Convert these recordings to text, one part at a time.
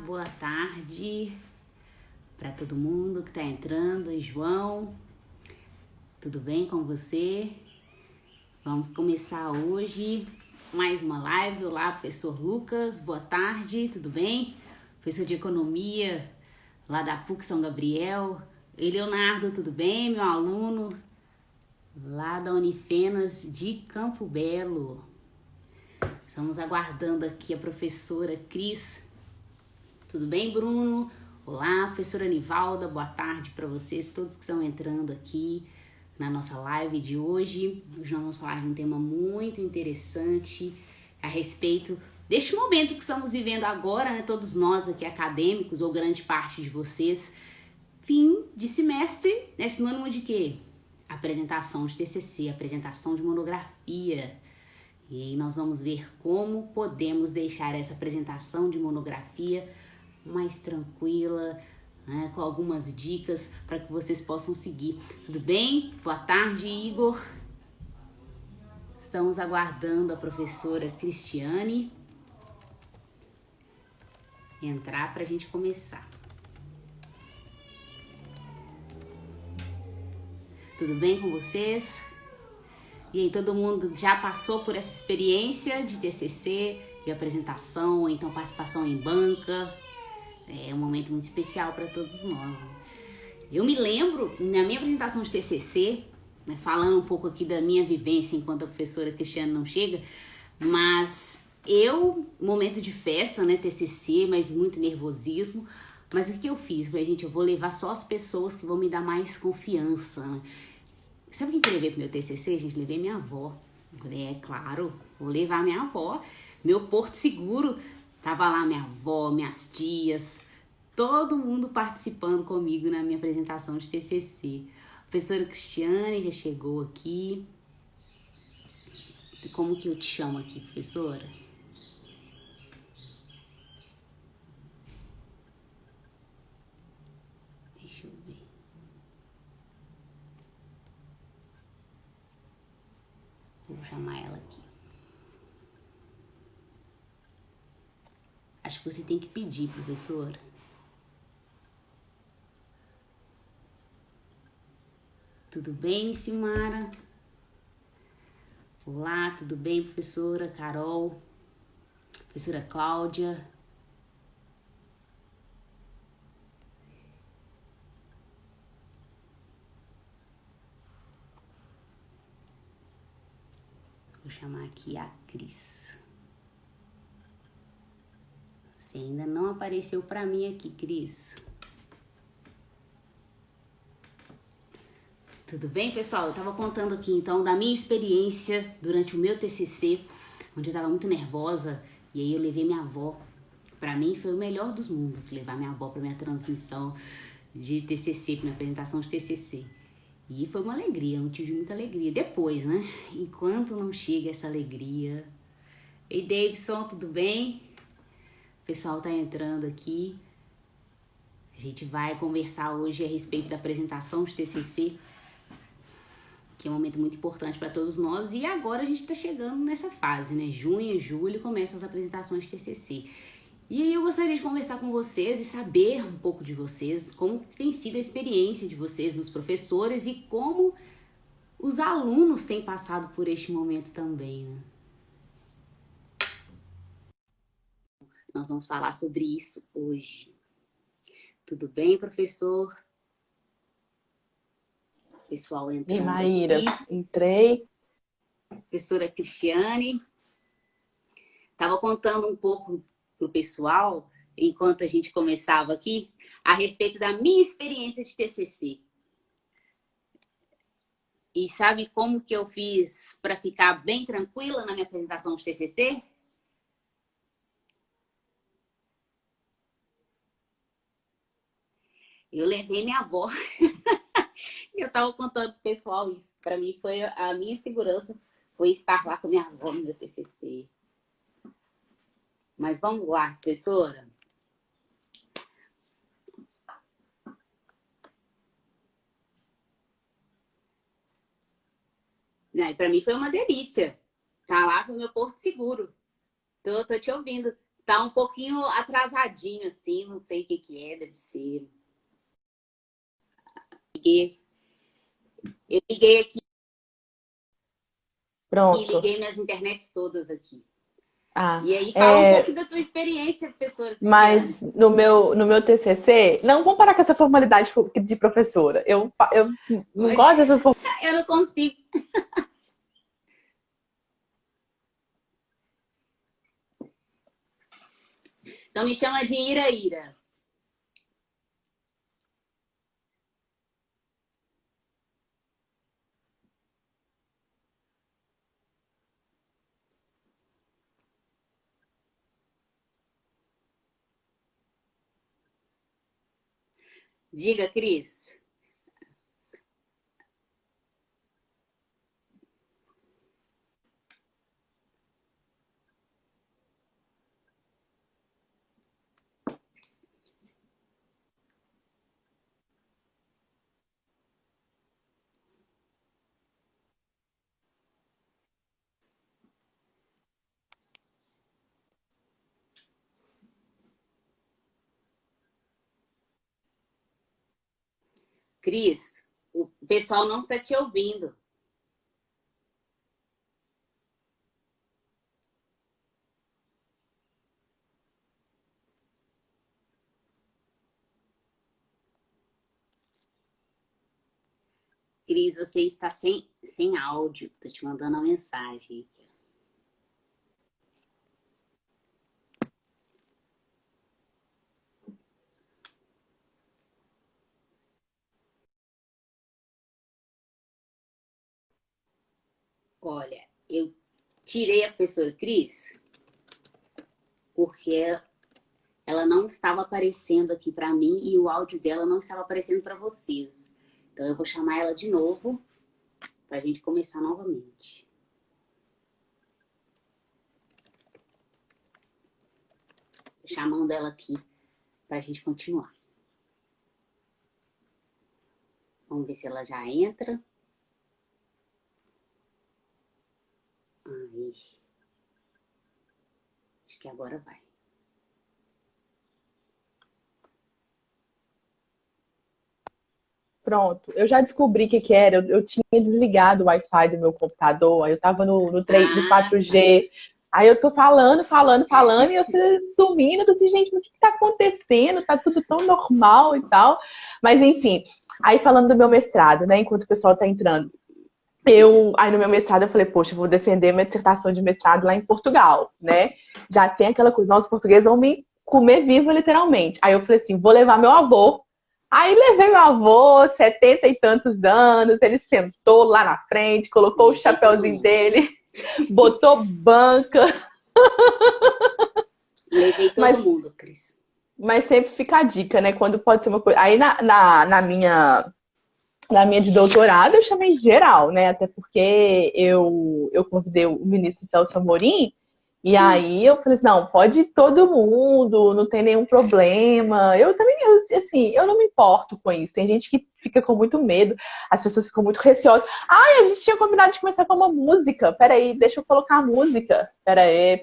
boa tarde para todo mundo que está entrando. João, tudo bem com você? Vamos começar hoje mais uma live. Olá, professor Lucas, boa tarde, tudo bem? Professor de Economia lá da PUC São Gabriel. E Leonardo, tudo bem? Meu aluno lá da Unifenas de Campo Belo. Estamos aguardando aqui a professora Cris. Tudo bem, Bruno? Olá, professora Anivalda, boa tarde para vocês, todos que estão entrando aqui na nossa live de hoje. Hoje nós vamos falar de um tema muito interessante a respeito deste momento que estamos vivendo agora, né? Todos nós aqui acadêmicos, ou grande parte de vocês, fim de semestre, é sinônimo de quê? Apresentação de TCC, apresentação de monografia. E aí nós vamos ver como podemos deixar essa apresentação de monografia mais tranquila, né, com algumas dicas para que vocês possam seguir. Tudo bem? Boa tarde, Igor. Estamos aguardando a professora Cristiane entrar para a gente começar. Tudo bem com vocês? E aí, todo mundo já passou por essa experiência de TCC, de apresentação, ou então participação em banca? É um momento muito especial para todos nós. Eu me lembro, na minha apresentação de TCC, né, falando um pouco aqui da minha vivência enquanto a professora Cristiane não chega, mas momento de festa, né, TCC, mas muito nervosismo. Mas o que eu fiz? Falei, gente, eu vou levar só as pessoas que vão me dar mais confiança, né? Sabe quem que eu levei pro meu TCC, gente? Levei minha avó. Eu falei, é claro, vou levar minha avó. Meu porto seguro, tava lá minha avó, minhas tias, todo mundo participando comigo na minha apresentação de TCC. A professora Cristiane já chegou aqui. Como que eu te chamo aqui, professora? Deixa eu ver. Vou chamar ela aqui. Acho que você tem que pedir, professora. Tudo bem, Simara? Olá, tudo bem, professora Carol? Professora Cláudia? Vou chamar aqui a Cris. Você ainda não apareceu para mim aqui, Cris. Tudo bem, pessoal? Eu tava contando aqui, então, da minha experiência durante o meu TCC, onde eu tava muito nervosa, e aí eu levei minha avó. Para mim foi o melhor dos mundos, levar minha avó para minha transmissão de TCC, para minha apresentação de TCC. E foi uma alegria, eu tive muita alegria. Depois, né? Enquanto não chega essa alegria... Ei, Davidson, tudo bem? O pessoal tá entrando aqui. A gente vai conversar hoje a respeito da apresentação de TCC, que é um momento muito importante para todos nós. E agora a gente tá chegando nessa fase, né? Junho e julho começam as apresentações de TCC. E aí eu gostaria de conversar com vocês e saber um pouco de vocês, como tem sido a experiência de vocês nos professores e como os alunos têm passado por este momento também, né? Nós vamos falar sobre isso hoje. Tudo bem, professor? Pessoal entrando. E Maíra, aqui. entrei. Professora Cristiane. Estava contando um pouco para o pessoal, enquanto a gente começava aqui, a respeito da minha experiência de TCC. E sabe como que eu fiz para ficar bem tranquila na minha apresentação de TCC? Eu levei minha avó. Eu estava contando pro pessoal isso. Para mim foi a minha segurança, foi estar lá com minha avó no meu TCC. Mas vamos lá, professora. Para mim foi uma delícia. Tá lá, foi meu porto seguro. Tô te ouvindo. Tá um pouquinho atrasadinho, assim, não sei o que que é, deve ser. Eu liguei aqui e Pronto. liguei minhas internets todas aqui. Ah, E aí, fala um pouquinho é, da sua experiência, professora Cristiane. mas no meu TCC, não vamos parar com essa formalidade de professora. Eu não gosto dessas Eu não consigo. Então me chama de Ira Ira. Diga, Cris. Cris, o pessoal não está te ouvindo. Cris, você está sem áudio. Estou te mandando uma mensagem aqui. Olha, eu tirei a professora Cris porque ela não estava aparecendo aqui para mim e o áudio dela não estava aparecendo para vocês. Então eu vou chamar ela de novo para a gente começar novamente. Tô chamando ela aqui para a gente continuar. Vamos ver se ela já entra. Aí. Acho que agora vai. Pronto, eu já descobri o que que era. Eu tinha desligado o Wi-Fi do meu computador, aí eu tava no Ah, tá. 4G. Aí eu tô falando, e você sumindo, eu tô assim, gente, mas o que que tá acontecendo? Tá tudo tão normal e tal. Mas enfim, aí falando do meu mestrado, né, enquanto o pessoal tá entrando. Diga. Aí no meu mestrado eu falei, poxa, eu vou defender minha dissertação de mestrado lá em Portugal, né? Já tem aquela coisa, nós portugueses vão me comer viva, literalmente. Aí eu falei assim, vou levar meu avô. Aí levei meu avô, 70 e tantos anos, ele sentou lá na frente, colocou o Levei todo chapéuzinho mundo. dele, botou banca, Levei todo mas, mundo, Cris. mas sempre fica a dica, né? Quando pode ser uma coisa. Aí na minha de doutorado, eu chamei geral, né? Até porque eu convidei o ministro Celso Amorim, e Sim. aí eu falei assim, não, pode ir todo mundo, não tem nenhum problema. Eu também, assim, eu não me importo com isso. Tem gente que fica com muito medo, as pessoas ficam muito receosas. Ai, a gente tinha combinado de começar com uma música. Peraí, deixa eu colocar a música. Peraí.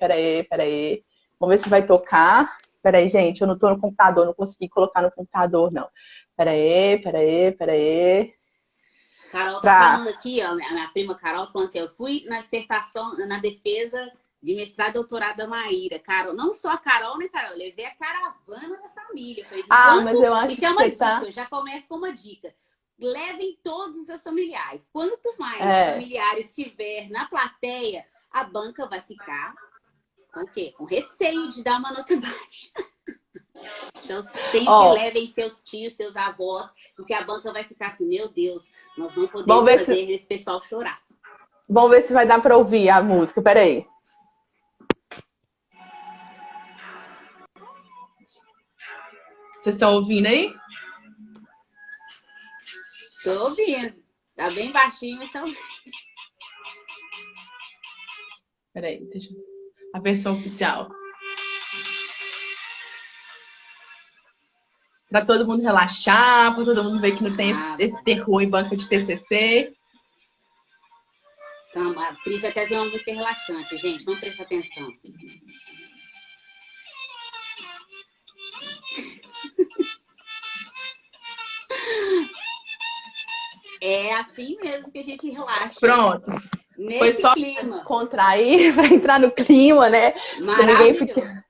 Vamos ver se vai tocar. Peraí, gente, eu não tô no computador, não consegui colocar no computador, não. Peraí. Carol tá Pra... falando aqui, ó, a minha prima Carol falando assim, eu fui na dissertação, na defesa de mestrado e doutorado da Maíra. Carol, não só a Carol, né, Carol? Eu levei a caravana da família. Eu falei, Ah, mas enquanto. eu acho Isso é que uma você dica, tá. eu já começo com uma dica. Levem todos os seus familiares. Quanto mais É. familiares tiver na plateia, a banca vai ficar com o quê? Com receio de dar uma nota baixa. Então, sempre Ó, levem seus tios, seus avós, porque a banca vai ficar assim, meu Deus, nós não vamos podemos ver se, fazer esse pessoal chorar. vamos ver se vai dar pra ouvir a música. Peraí. Vocês estão ouvindo aí? Tô ouvindo. Tá bem baixinho, mas tá ouvindo. Peraí, a versão oficial. Pra todo mundo relaxar, pra todo mundo ver que não tem esse, Ah, esse bom. terror em banca de TCC. Então, a Pris vai trazer uma música relaxante, gente. Vamos prestar atenção. É assim mesmo que a gente relaxa. Pronto. Foi Nesse só pra clima descontrair, pra entrar no clima, né? Pra ninguém ficar. maravilhoso.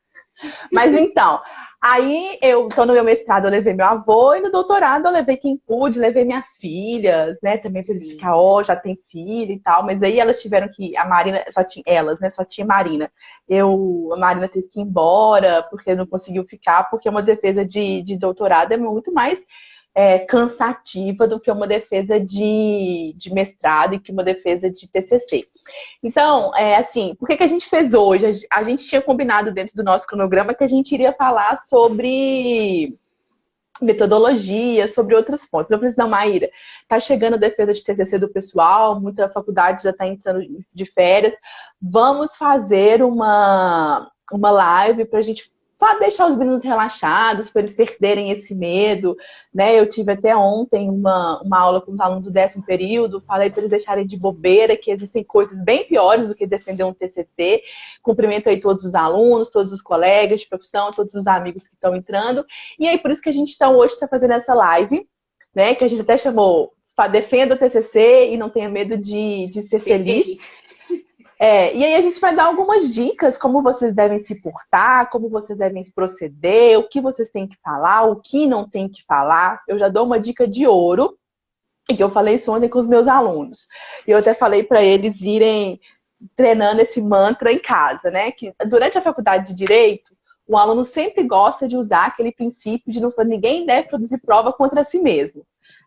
Mas então, aí eu tô no meu mestrado, eu levei meu avô, e no doutorado eu levei quem pude, levei minhas filhas, né? Também pra eles Sim. ficar, ó, já tem filho e tal. Mas aí elas tiveram que. A Marina, só tinha elas, né? Só tinha Marina. A Marina teve que ir embora, porque não conseguiu ficar, porque uma defesa de doutorado é muito mais cansativa do que uma defesa de mestrado e que uma defesa de TCC. Então, assim, por que a gente fez hoje? A gente tinha combinado dentro do nosso cronograma que a gente iria falar sobre metodologia, sobre outros pontos. Eu falei assim, não, Maíra, tá chegando a defesa de TCC do pessoal, muita faculdade já está entrando de férias, vamos fazer uma live para a gente deixar os meninos relaxados, para eles perderem esse medo, né? Eu tive até ontem uma aula com os alunos do 10º período, falei para eles deixarem de bobeira, que existem coisas bem piores do que defender um TCC. Cumprimento aí todos os alunos, todos os colegas de profissão, todos os amigos que estão entrando. E aí, por isso que a gente então, hoje está fazendo essa live, né? Que a gente até chamou Defenda o TCC e não tenha medo de ser feliz. E aí a gente vai dar algumas dicas, como vocês devem se portar, como vocês devem se proceder, o que vocês têm que falar, o que não tem que falar. Eu já dou uma dica de ouro, e que eu falei isso ontem com os meus alunos. E eu até falei para eles irem treinando esse mantra em casa, né? Que durante a faculdade de Direito, o aluno sempre gosta de usar aquele princípio de ninguém deve produzir prova contra si mesmo.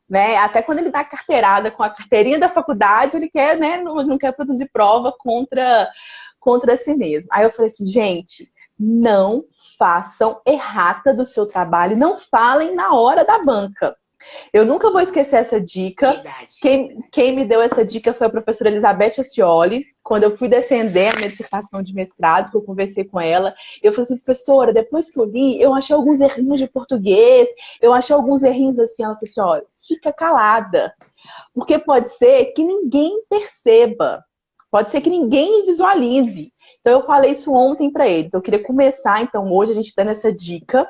Né? Até quando ele dá carteirada com a carteirinha da faculdade, ele quer, né, não quer produzir prova contra si mesmo. Aí eu falei assim, gente, não façam errata do seu trabalho, não falem na hora da banca. Eu nunca vou esquecer essa dica. Verdade. Quem me deu essa dica foi a professora Elizabeth Ascioli. Quando eu fui defender a minha dissertação de mestrado, que eu conversei com ela, eu falei assim, professora, depois que eu li, eu achei alguns errinhos de português, eu achei alguns errinhos assim. Ela falou assim, olha, fica calada. Porque pode ser que ninguém perceba. Pode ser que ninguém visualize. Então eu falei isso ontem para eles. Eu queria começar, então, hoje a gente dando essa dica,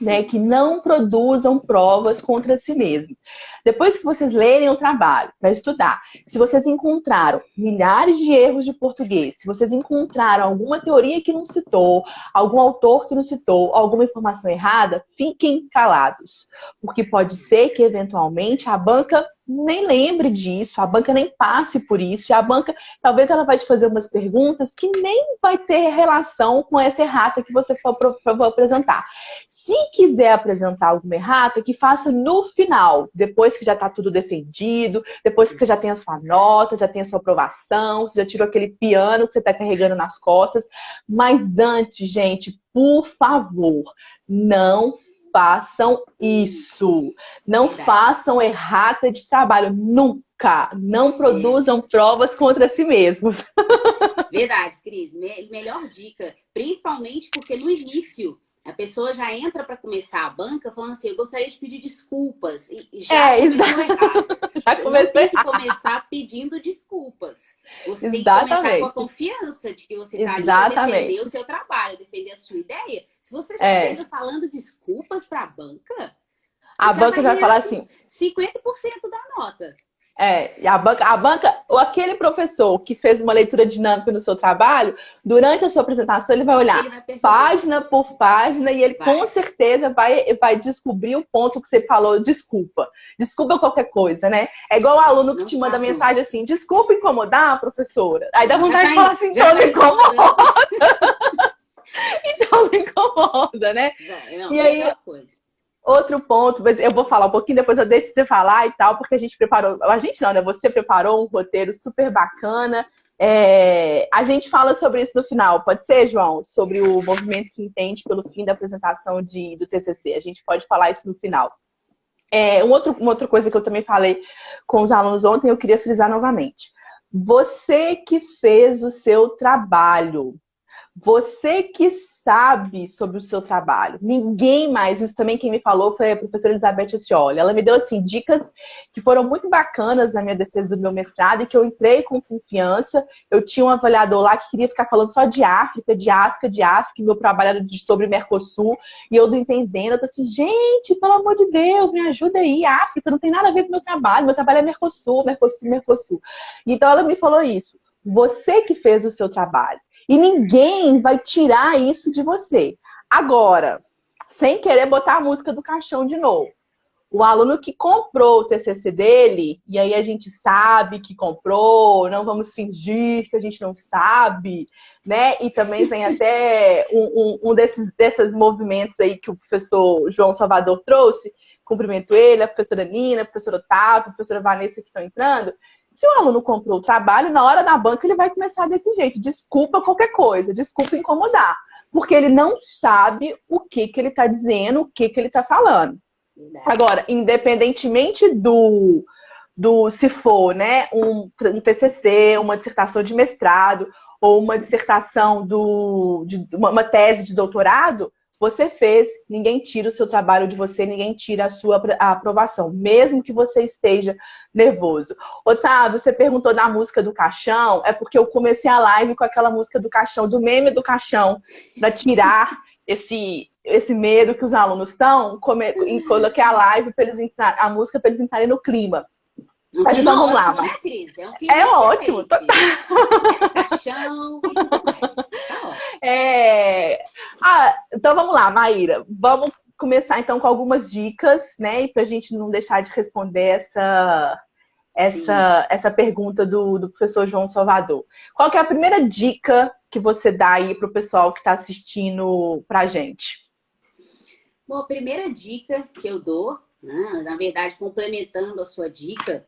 né, que não produzam provas contra si mesmos. Depois que vocês lerem o trabalho para estudar, se vocês encontraram milhares de erros de português, se vocês encontraram alguma teoria que não citou, algum autor que não citou, alguma informação errada, fiquem calados. Porque pode ser que, eventualmente, a banca nem lembre disso, a banca nem passe por isso, e a banca, talvez ela vai te fazer umas perguntas que nem vai ter relação com essa errata que você for apresentar. Se quiser apresentar alguma errata, que faça no final, depois que já está tudo defendido, depois que você já tem a sua nota, já tem a sua aprovação, você já tirou aquele piano que você está carregando nas costas. Mas antes, gente, por favor, não façam isso. Não façam errata de trabalho. Nunca. Não produzam provas contra si mesmos. Verdade, Cris. Melhor dica. Principalmente porque no início a pessoa já entra para começar a banca falando assim, eu gostaria de pedir desculpas. E já começou errado. Já Você tem que começar pedindo desculpas. Você tem que começar com a confiança de que você está ali para defender o seu trabalho, defender a sua ideia. Se você já chega falando desculpas para a banca já vai falar assim, 50% da nota. E a banca, ou aquele professor que fez uma leitura dinâmica no seu trabalho, durante a sua apresentação, ele vai olhar página por página e ele com certeza vai descobrir o ponto que você falou, desculpa qualquer coisa, né? É igual o aluno que te manda mensagem assim, desculpa incomodar, professora. Aí dá vontade de falar assim, então não incomoda. Então não incomoda, né? E aí... Outro ponto, mas eu vou falar um pouquinho, depois eu deixo você falar e tal, porque a gente preparou, a gente não, né? Você preparou um roteiro super bacana. A gente fala sobre isso no final, pode ser, João? Sobre o movimento que entende pelo fim da apresentação do TCC. A gente pode falar isso no final. Uma outra coisa que eu também falei com os alunos ontem, eu queria frisar novamente. Você que fez o seu trabalho, Você que sabe sobre o seu trabalho. Ninguém mais, isso também quem me falou foi a professora Elizabeth Ascioli. Ela me deu, assim, dicas que foram muito bacanas na minha defesa do meu mestrado e que eu entrei com confiança. Eu tinha um avaliador lá que queria ficar falando só de África, de África, de África, e meu trabalho era sobre Mercosul, e eu não entendendo. Eu tô assim, gente, pelo amor de Deus, me ajuda aí, África não tem nada a ver com o meu trabalho é Mercosul, Mercosul, Mercosul. Então ela me falou isso, você que fez o seu trabalho. E ninguém vai tirar isso de você. Agora, sem querer botar a música do caixão de novo. O aluno que comprou o TCC dele, e aí a gente sabe que comprou, não vamos fingir que a gente não sabe, né? E também vem até desses movimentos aí que o professor João Salvador trouxe. Cumprimento ele, a professora Nina, a professora Otávio, a professora Vanessa que estão entrando. Se o aluno comprou o trabalho, na hora da banca ele vai começar desse jeito. Desculpa qualquer coisa, desculpa incomodar. Porque ele não sabe o que ele está dizendo, o que ele está falando. Agora, independentemente do se for, né, um TCC, uma dissertação de mestrado ou uma dissertação de uma tese de doutorado, você fez, ninguém tira o seu trabalho de você, ninguém tira a sua aprovação, mesmo que você esteja nervoso. Otávio, você perguntou da música do caixão, é porque eu comecei a live com aquela música do caixão, do meme do caixão, para tirar esse medo que os alunos estão, coloquei a live para eles entrarem, a música para eles entrarem no clima. Mas então vamos lá, né, Cris? É um clima ótimo. É caixão e tudo mais. Então vamos lá, Maíra. Vamos começar então com algumas dicas, né? E para a gente não deixar de responder essa pergunta do professor João Salvador. Qual que é a primeira dica que você dá aí para o pessoal que está assistindo para a gente? Bom, a primeira dica que eu dou, né, na verdade, complementando a sua dica,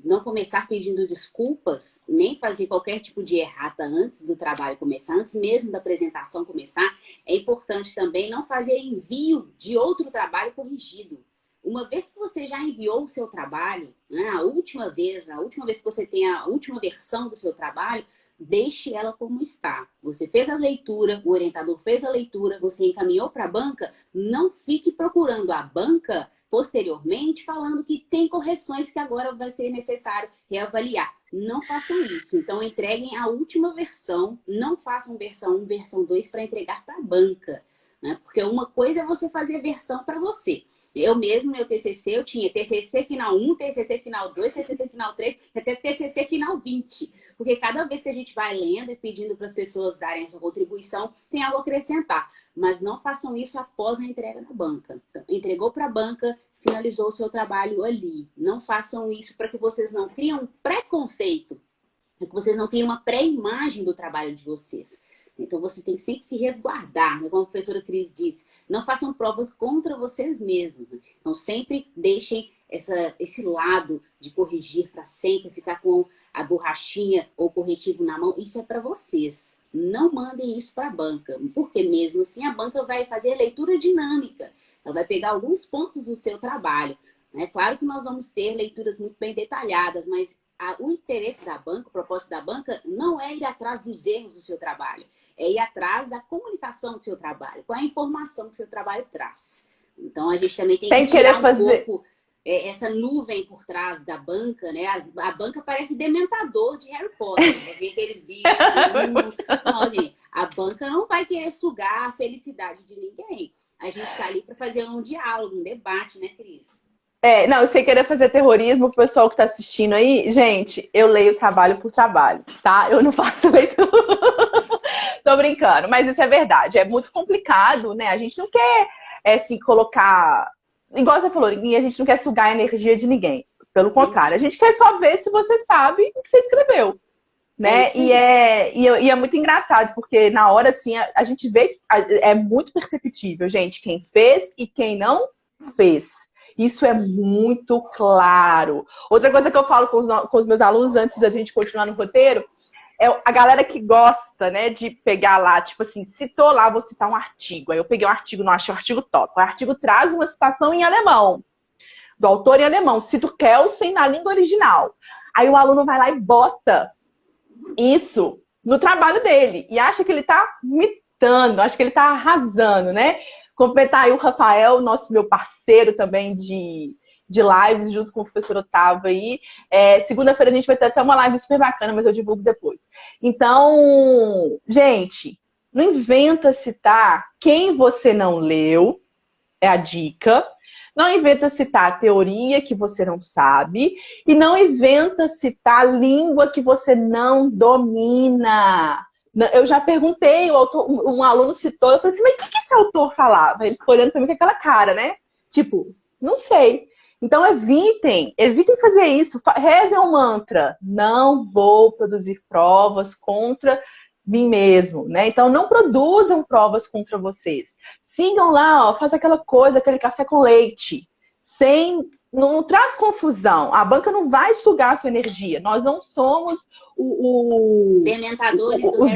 não começar pedindo desculpas, nem fazer qualquer tipo de errata antes do trabalho começar, antes mesmo da apresentação começar. É importante também não fazer envio de outro trabalho corrigido. Uma vez que você já enviou o seu trabalho, né, a última vez que você tem a última versão do seu trabalho, deixe ela como está. Você fez a leitura, o orientador fez a leitura, você encaminhou para a banca, não fique procurando a banca posteriormente falando que tem correções que agora vai ser necessário reavaliar. Não façam isso. Então, entreguem a última versão, não façam versão 1, versão 2 para entregar para a banca, né? Porque uma coisa é você fazer versão para você. Eu mesmo, meu TCC, eu tinha TCC final 1, TCC final 2, TCC final 3, até TCC final 20. Porque cada vez que a gente vai lendo e pedindo para as pessoas darem a sua contribuição, tem algo a acrescentar. Mas não façam isso após a entrega da banca. Então, entregou para a banca, finalizou o seu trabalho ali. Não façam isso para que vocês não criem um preconceito, para que vocês não criem uma pré-imagem do trabalho de vocês. Então, você tem que sempre se resguardar, né? Como a professora Cris disse, não façam provas contra vocês mesmos. Né? Então, sempre deixem esse lado de corrigir para sempre, ficar com a borrachinha ou corretivo na mão. Isso é para vocês. Não mandem isso para a banca, porque mesmo assim a banca vai fazer leitura dinâmica. Ela vai pegar alguns pontos do seu trabalho. É claro que nós vamos ter leituras muito bem detalhadas, mas o interesse da banca, o propósito da banca, não é ir atrás dos erros do seu trabalho. É ir atrás da comunicação do seu trabalho, qual é a informação que o seu trabalho traz. Então, a gente também tem que tirar um pouco essa nuvem por trás da banca, né? A banca parece dementador de Harry Potter. Vai ver aqueles bichos. Não, gente, a banca não vai querer sugar a felicidade de ninguém. A gente está ali para fazer um diálogo, um debate, né, Cris? Não, sem querer fazer terrorismo, o pessoal que tá assistindo aí, gente, eu leio trabalho por trabalho, tá? Eu não faço leitura. Tô brincando, mas isso é verdade. É muito complicado, né? A gente não quer se colocar... Igual você falou, a gente não quer sugar a energia de ninguém. Pelo contrário, a gente quer só ver se você sabe o que você escreveu. Né? E é muito engraçado, porque na hora, assim, a gente vê que é muito perceptível, gente, quem fez e quem não fez. Isso é muito claro. Outra coisa que eu falo com os meus alunos antes da gente continuar no roteiro é a galera que gosta, né, de pegar lá, tipo assim, citou lá, vou citar um artigo. Aí eu peguei um artigo, não achei o artigo top. O artigo traz uma citação em alemão, do autor em alemão, cito Kelsen na língua original. Aí o aluno vai lá e bota isso no trabalho dele e acha que ele tá imitando, acha que ele tá arrasando, né? Completar aí o Rafael, meu parceiro também de lives, junto com o professor Otávio aí. Segunda-feira a gente vai ter até uma live super bacana, mas eu divulgo depois. Então, gente, não inventa citar quem você não leu, é a dica. Não inventa citar teoria que você não sabe. E não inventa citar língua que você não domina. Eu já perguntei, um aluno citou, eu falei assim, mas o que esse autor falava? Ele ficou olhando pra mim com aquela cara, né? Tipo, não sei. Então evitem fazer isso. Rezem um mantra. Não vou produzir provas contra mim mesmo, né? Então não produzam provas contra vocês. Sigam lá, ó, faz aquela coisa, aquele café com leite. Não traz confusão. A banca não vai sugar a sua energia. Nós não somos os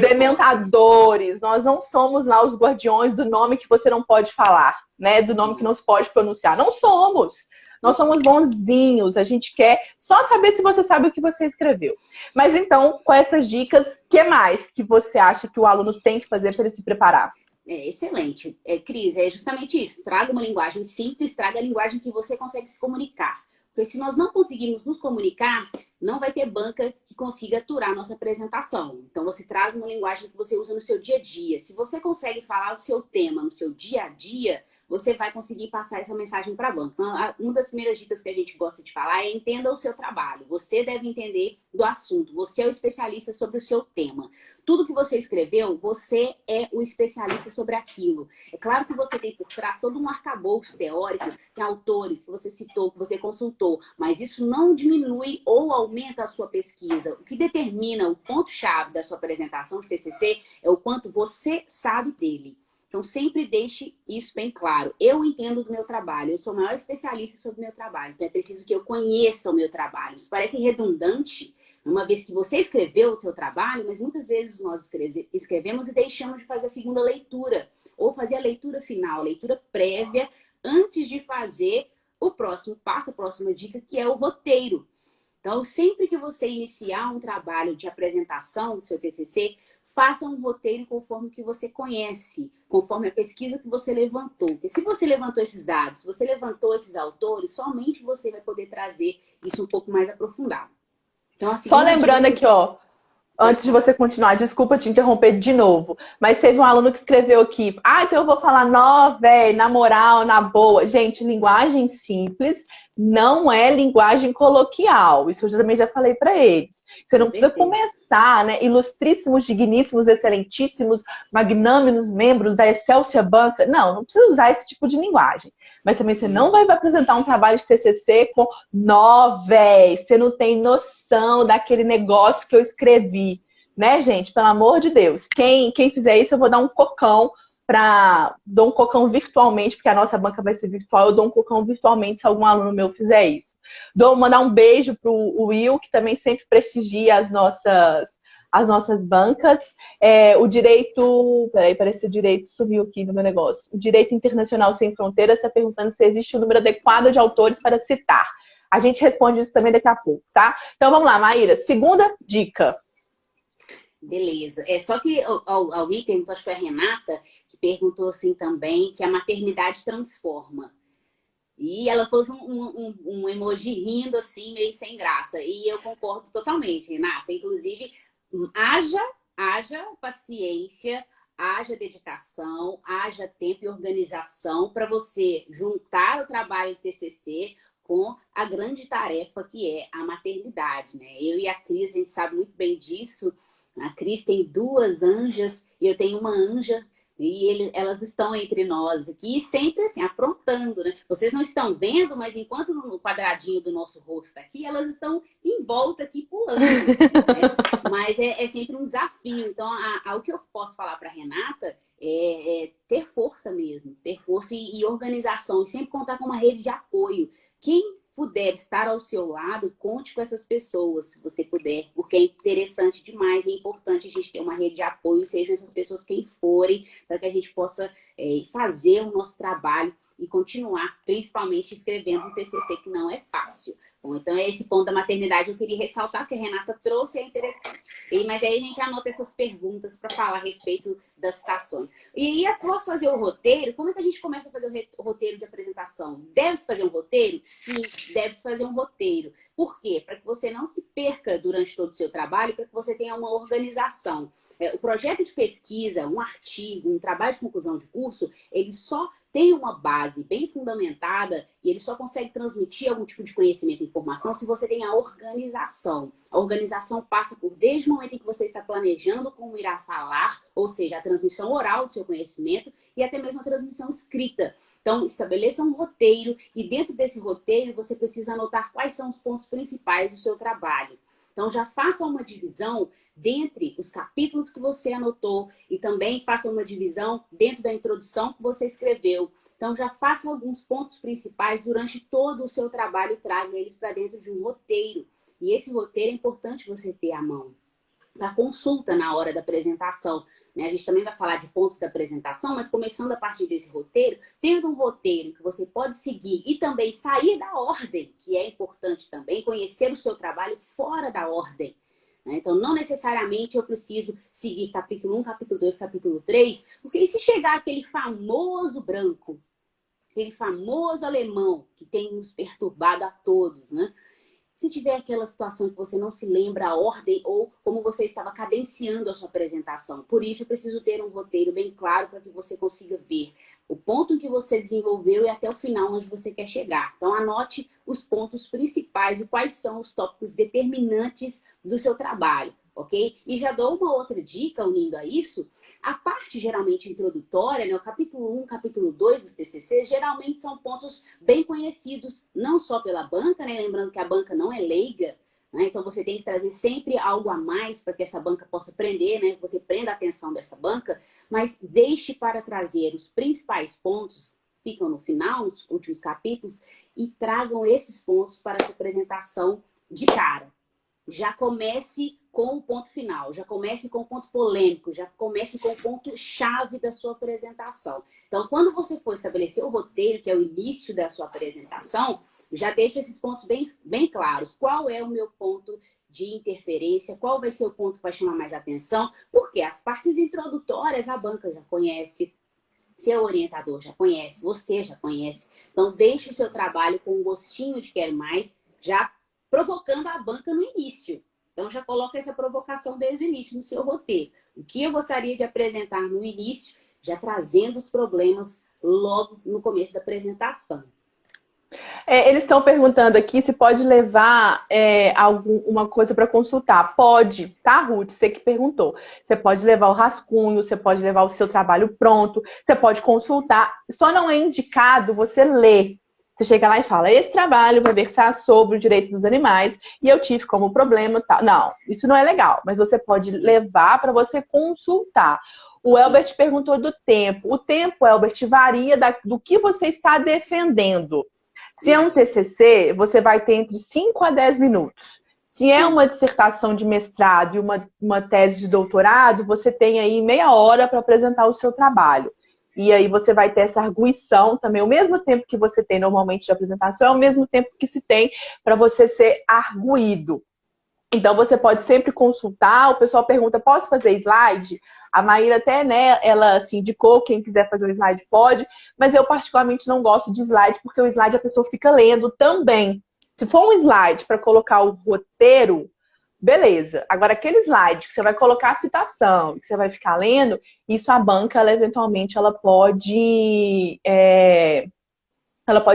dementadores. Nós não somos lá os guardiões do nome que você não pode falar, né? Do nome que não se pode pronunciar. Não somos. Nós somos bonzinhos, a gente quer só saber se você sabe o que você escreveu. Mas então, com essas dicas, o que mais que você acha que o aluno tem que fazer para ele se preparar? Excelente. Cris, é justamente isso. Traga uma linguagem simples, traga a linguagem que você consegue se comunicar. Porque se nós não conseguirmos nos comunicar, não vai ter banca que consiga aturar a nossa apresentação. Então, você traz uma linguagem que você usa no seu dia a dia. Se você consegue falar o seu tema no seu dia a dia, você vai conseguir passar essa mensagem para a banca. Então, uma das primeiras dicas que a gente gosta de falar é entenda o seu trabalho. Você deve entender do assunto. Você é o especialista sobre o seu tema. Tudo que você escreveu, você é o especialista sobre aquilo. É claro que você tem por trás todo um arcabouço teórico, tem autores que você citou, que você consultou, mas isso não diminui ou aumenta a sua pesquisa. O que determina o ponto-chave da sua apresentação de TCC é o quanto você sabe dele. Então, sempre deixe isso bem claro. Eu entendo do meu trabalho, eu sou o maior especialista sobre o meu trabalho, então é preciso que eu conheça o meu trabalho. Isso parece redundante, uma vez que você escreveu o seu trabalho, mas muitas vezes nós escrevemos e deixamos de fazer a segunda leitura, ou fazer a leitura final, a leitura prévia, antes de fazer o próximo passo, a próxima dica, que é o roteiro. Então, sempre que você iniciar um trabalho de apresentação do seu TCC, faça um roteiro conforme o que você conhece, conforme a pesquisa que você levantou. Porque se você levantou esses dados, se você levantou esses autores, somente você vai poder trazer isso um pouco mais aprofundado. Então, só lembrando aqui, ó, antes de você continuar, desculpa te interromper de novo, mas teve um aluno que escreveu aqui, então eu vou falar, véi, na moral, na boa. Gente, linguagem simples não é linguagem coloquial. Isso eu também já falei para eles. Você não precisa começar, né? Ilustríssimos, digníssimos, excelentíssimos, magnâminos membros da Excelsior Banca. Não precisa usar esse tipo de linguagem. Mas também você não vai apresentar um trabalho de TCC com véi, você não tem noção daquele negócio que eu escrevi. Né, gente? Pelo amor de Deus. Quem fizer isso, eu vou dar um cocão dou um cocão virtualmente, porque a nossa banca vai ser virtual, eu dou um cocão virtualmente se algum aluno meu fizer isso. Mandar um beijo pro Will, que também sempre prestigia as nossas bancas. O direito... Peraí, parece que o direito sumiu aqui no meu negócio. O Direito Internacional Sem Fronteiras está perguntando se existe um número adequado de autores para citar. A gente responde isso também daqui a pouco, tá? Então vamos lá, Maíra. Segunda dica. Beleza. Só que alguém perguntou, acho que foi a Renata, que perguntou assim também, que a maternidade transforma. E ela pôs um emoji rindo assim, meio sem graça. E eu concordo totalmente, Renata. Inclusive, haja paciência, haja dedicação, haja tempo e organização para você juntar o trabalho de TCC com a grande tarefa que é a maternidade, né? Eu e a Cris, a gente sabe muito bem disso. A Cris tem 2 anjas e eu tenho uma anja e elas estão entre nós aqui sempre assim, aprontando, né? Vocês não estão vendo, mas enquanto no quadradinho do nosso rosto aqui, elas estão em volta aqui pulando, né? Mas é sempre um desafio. Então, o que eu posso falar para Renata é ter força mesmo, ter força e organização e sempre contar com uma rede de apoio. Quem puder estar ao seu lado, conte com essas pessoas, se você puder, porque é interessante demais, é importante a gente ter uma rede de apoio, sejam essas pessoas quem forem, para que a gente possa fazer o nosso trabalho e continuar, principalmente, escrevendo um TCC que não é fácil. Bom, então, esse ponto da maternidade eu queria ressaltar, que a Renata trouxe, é interessante. Mas aí a gente anota essas perguntas para falar a respeito das citações. E após fazer o roteiro, como é que a gente começa a fazer o roteiro de apresentação? Deve-se fazer um roteiro? Sim, deve-se fazer um roteiro. Por quê? Para que você não se perca durante todo o seu trabalho, para que você tenha uma organização. O projeto de pesquisa, um artigo, um trabalho de conclusão de curso, ele só tem uma base bem fundamentada e ele só consegue transmitir algum tipo de conhecimento e informação se você tem a organização. A organização passa por desde o momento em que você está planejando como irá falar, ou seja, a transmissão oral do seu conhecimento e até mesmo a transmissão escrita. Então, estabeleça um roteiro e dentro desse roteiro você precisa anotar quais são os pontos principais do seu trabalho. Então, já faça uma divisão dentre os capítulos que você anotou e também faça uma divisão dentro da introdução que você escreveu. Então, já faça alguns pontos principais durante todo o seu trabalho e traga eles para dentro de um roteiro. E esse roteiro é importante você ter à mão para consulta na hora da apresentação. A gente também vai falar de pontos da apresentação, mas começando a partir desse roteiro, tendo um roteiro que você pode seguir e também sair da ordem, que é importante também, conhecer o seu trabalho fora da ordem. Então, não necessariamente eu preciso seguir capítulo 1, capítulo 2, capítulo 3, porque e se chegar aquele famoso branco, aquele famoso alemão que tem nos perturbado a todos, né? Se tiver aquela situação que você não se lembra a ordem ou como você estava cadenciando a sua apresentação. Por isso, eu preciso ter um roteiro bem claro para que você consiga ver o ponto que você desenvolveu e até o final onde você quer chegar. Então, anote os pontos principais e quais são os tópicos determinantes do seu trabalho. Ok? E já dou uma outra dica unindo a isso. A parte geralmente introdutória, né, o capítulo 1, capítulo 2 dos TCC, geralmente são pontos bem conhecidos, não só pela banca, né? Lembrando que a banca não é leiga, né? Então você tem que trazer sempre algo a mais para que essa banca possa prender, né? Que você prenda a atenção dessa banca, mas deixe para trazer os principais pontos, ficam no final, nos últimos capítulos, e tragam esses pontos para a sua apresentação de cara. Já comece com o ponto final, já comece com o ponto polêmico, já comece com o ponto chave da sua apresentação. Então, quando você for estabelecer o roteiro, que é o início da sua apresentação, já deixe esses pontos bem claros. Qual é o meu ponto de interferência? Qual vai ser o ponto que vai chamar mais atenção? Porque as partes introdutórias a banca já conhece, seu orientador já conhece, você já conhece. Então, deixe o seu trabalho com um gostinho de quero mais, já provocando a banca no início. Então, já coloca essa provocação desde o início no seu roteiro. O que eu gostaria de apresentar no início, já trazendo os problemas logo no começo da apresentação. Eles estão perguntando aqui se pode levar alguma coisa para consultar. Pode, tá, Ruth? Você que perguntou. Você pode levar o rascunho, você pode levar o seu trabalho pronto, você pode consultar. Só não é indicado você ler. Você chega lá e fala, esse trabalho vai versar sobre o direito dos animais e eu tive como problema tal. Não, isso não é legal, mas você pode levar para você consultar. O Elbert perguntou do tempo. O tempo, Elbert, varia do que você está defendendo. Se é um TCC, você vai ter entre 5 a 10 minutos. Se é uma dissertação de mestrado e uma tese de doutorado, você tem aí meia hora para apresentar o seu trabalho. E aí você vai ter essa arguição também. O mesmo tempo que você tem normalmente de apresentação é o mesmo tempo que se tem para você ser arguído. Então você pode sempre consultar. O pessoal pergunta, posso fazer slide? A Maíra até, né, ela assim, indicou, quem quiser fazer um slide pode. Mas eu particularmente não gosto de slide, porque o slide a pessoa fica lendo também. Se for um slide para colocar o roteiro, beleza. Agora, aquele slide que você vai colocar a citação, que você vai ficar lendo, isso a banca, ela eventualmente, ela pode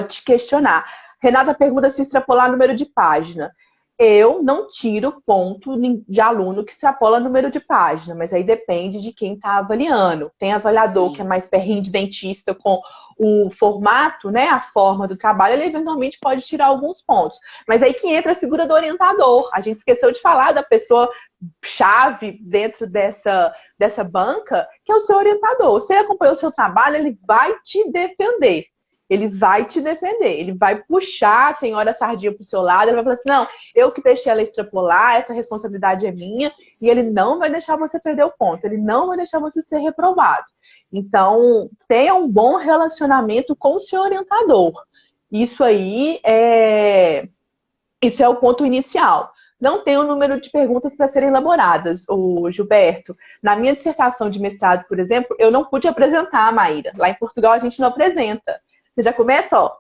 te questionar. Renata pergunta se extrapolar número de página. Eu não tiro ponto de aluno que extrapola número de página, mas aí depende de quem está avaliando. Tem avaliador que é mais ferrinho de dentista com o formato, né, a forma do trabalho, ele eventualmente pode tirar alguns pontos. Mas aí que entra a figura do orientador. A gente esqueceu de falar da pessoa chave dentro dessa banca, que é o seu orientador. Se ele acompanhou o seu trabalho, ele vai te defender. Ele vai te defender, ele vai puxar, tem hora a sardinha pro seu lado, ele vai falar assim, não, eu que deixei ela extrapolar, essa responsabilidade é minha, e ele não vai deixar você perder o ponto, ele não vai deixar você ser reprovado. Então, tenha um bom relacionamento com o seu orientador. Isso aí isso é o ponto inicial. não tem o número de perguntas para serem elaboradas, o Gilberto. Na minha dissertação de mestrado, por exemplo, eu não pude apresentar a Maíra. Lá em Portugal a gente não apresenta. Você já começa, ó,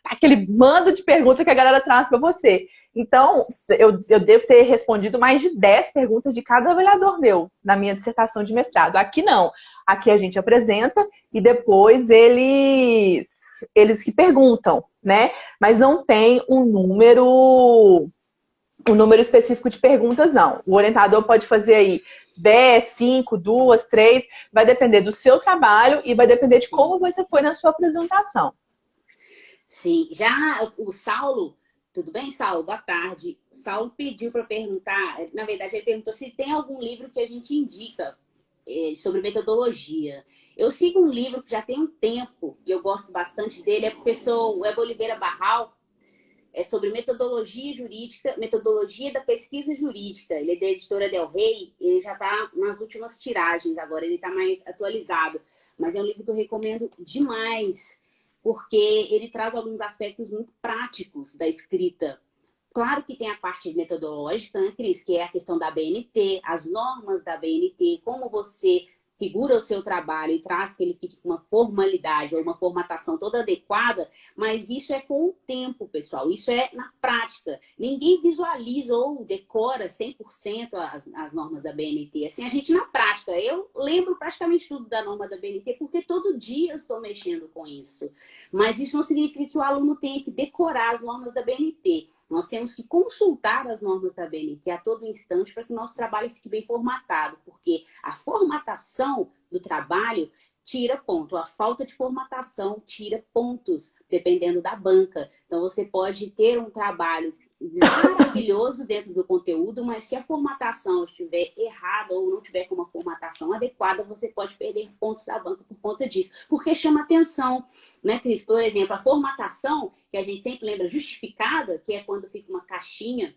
aquele mando de perguntas que a galera traz para você. Então, eu devo ter respondido mais de 10 perguntas de cada avaliador meu na minha dissertação de mestrado. Aqui não. Aqui a gente apresenta e depois eles que perguntam, né? Mas não tem um número específico de perguntas, não. O orientador pode fazer aí 10, 5, 2, 3, vai depender do seu trabalho e vai depender de como você foi na sua apresentação. Sim, já o Saulo, tudo bem, Saulo? Boa tarde. Saulo pediu para perguntar, na verdade ele perguntou se tem algum livro que a gente indica sobre metodologia. Eu sigo um livro que já tem um tempo e eu gosto bastante dele, é o professor Web Oliveira Barral, é sobre metodologia jurídica, metodologia da pesquisa jurídica. Ele é da editora Del Rey, ele já está nas últimas tiragens agora, ele está mais atualizado. Mas é um livro que eu recomendo demais, porque ele traz alguns aspectos muito práticos da escrita. Claro que tem a parte metodológica, né, Cris? Que é a questão da BNT, as normas da BNT, como você figura o seu trabalho e traz que ele fique com uma formalidade ou uma formatação toda adequada, mas isso é com o tempo, pessoal. Isso é na prática. Ninguém visualiza ou decora 100% as normas da BNT. Assim, a gente na prática. Eu lembro praticamente tudo da norma da BNT porque todo dia eu estou mexendo com isso. Mas isso não significa que o aluno tenha que decorar as normas da BNT. Nós temos que consultar as normas da BNT a todo instante para que o nosso trabalho fique bem formatado, porque a formatação do trabalho tira ponto, a falta de formatação tira pontos, dependendo da banca. Então, você pode ter um trabalho maravilhoso dentro do conteúdo, mas se a formatação estiver errada ou não tiver com uma formatação adequada, você pode perder pontos da banca por conta disso, porque chama atenção, né, Cris? Por exemplo, a formatação, que a gente sempre lembra justificada, que é quando fica uma caixinha,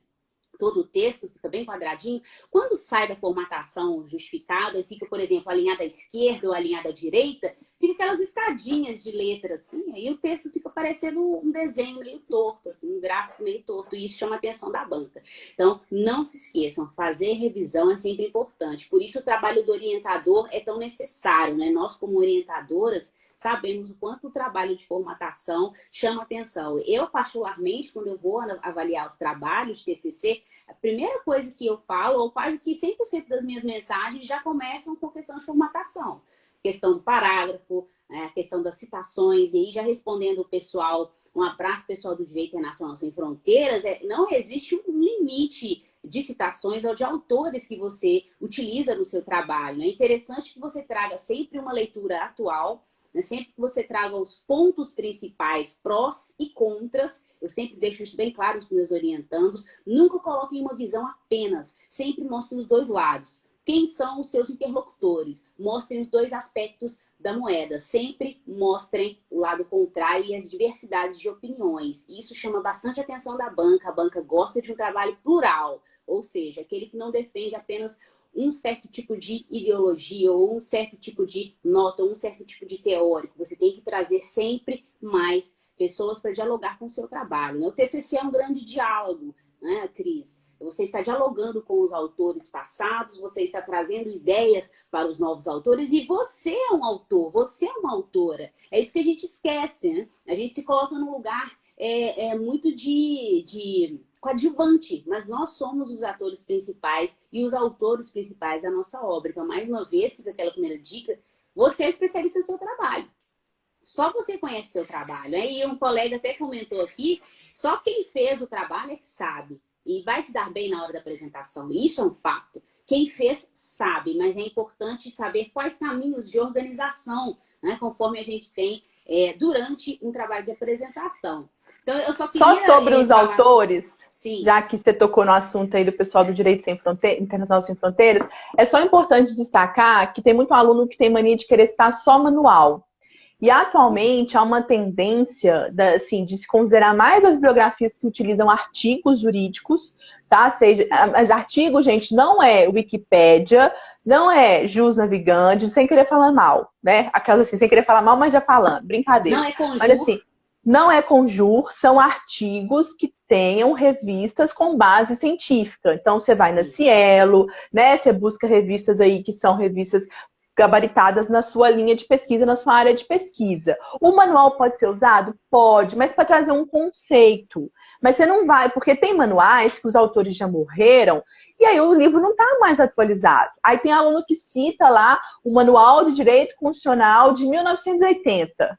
todo o texto fica bem quadradinho. Quando sai da formatação justificada e fica, por exemplo, alinhada à esquerda ou alinhada à direita, fica aquelas escadinhas de letras, assim, aí o texto fica parecendo um desenho meio torto, assim, um gráfico meio torto, e isso chama a atenção da banca. Então, não se esqueçam, fazer revisão é sempre importante. Por isso, o trabalho do orientador é tão necessário, né? Nós, como orientadoras, sabemos o quanto o trabalho de formatação chama atenção. Eu, particularmente, quando eu vou avaliar os trabalhos de TCC, a primeira coisa que eu falo, ou quase que 100% das minhas mensagens, já começam com questão de formatação. Questão do parágrafo, a questão das citações, e aí já respondendo o pessoal, um abraço pessoal do Direito Internacional Sem Fronteiras, não existe um limite de citações ou de autores que você utiliza no seu trabalho. É interessante que você traga sempre uma leitura atual, sempre que você traga os pontos principais, prós e contras, eu sempre deixo isso bem claro para os meus orientandos, nunca coloquem uma visão apenas, sempre mostrem os dois lados. Quem são os seus interlocutores? Mostrem os dois aspectos da moeda, sempre mostrem o lado contrário e as diversidades de opiniões. Isso chama bastante a atenção da banca, a banca gosta de um trabalho plural, ou seja, aquele que não defende apenas um certo tipo de ideologia ou um certo tipo de nota, ou um certo tipo de teórico. Você tem que trazer sempre mais pessoas para dialogar com o seu trabalho, né? O TCC é um grande diálogo, né, Cris? Você está dialogando com os autores passados, você está trazendo ideias para os novos autores e você é um autor, você é uma autora. É isso que a gente esquece, né? A gente se coloca num lugar muito de coadjuvante, mas nós somos os atores principais e os autores principais da nossa obra. Então, mais uma vez, fica aquela primeira dica, você é especialista no seu trabalho. Só você conhece seu trabalho, né? E um colega até comentou aqui, só quem fez o trabalho é que sabe. E vai se dar bem na hora da apresentação. Isso é um fato. Quem fez, sabe, mas é importante saber quais caminhos de organização, né, conforme a gente tem durante um trabalho de apresentação. Então, eu só queria... Só sobre os autores, sim, já que você tocou no assunto aí do pessoal do Direito Sem Fronteiras, Internacional Sem Fronteiras, é só importante destacar que tem muito aluno que tem mania de querer citar só manual. E atualmente há uma tendência assim, de se considerar mais as biografias que utilizam artigos jurídicos, tá? Mas artigo, gente, não é Wikipédia, não é Jus Navigante, sem querer falar mal, né? Aquelas assim, sem querer falar mal, mas já falando, brincadeira. não é conjunto. Mas assim, Não é conjur, são artigos que tenham revistas com base científica. Então, você vai na Cielo, né? Você busca revistas aí que são revistas gabaritadas na sua linha de pesquisa, na sua área de pesquisa. O manual pode ser usado? Pode, mas para trazer um conceito. Mas você não vai, porque tem manuais que os autores já morreram, e aí o livro não está mais atualizado. Aí tem aluno que cita lá o Manual de Direito Constitucional de 1980.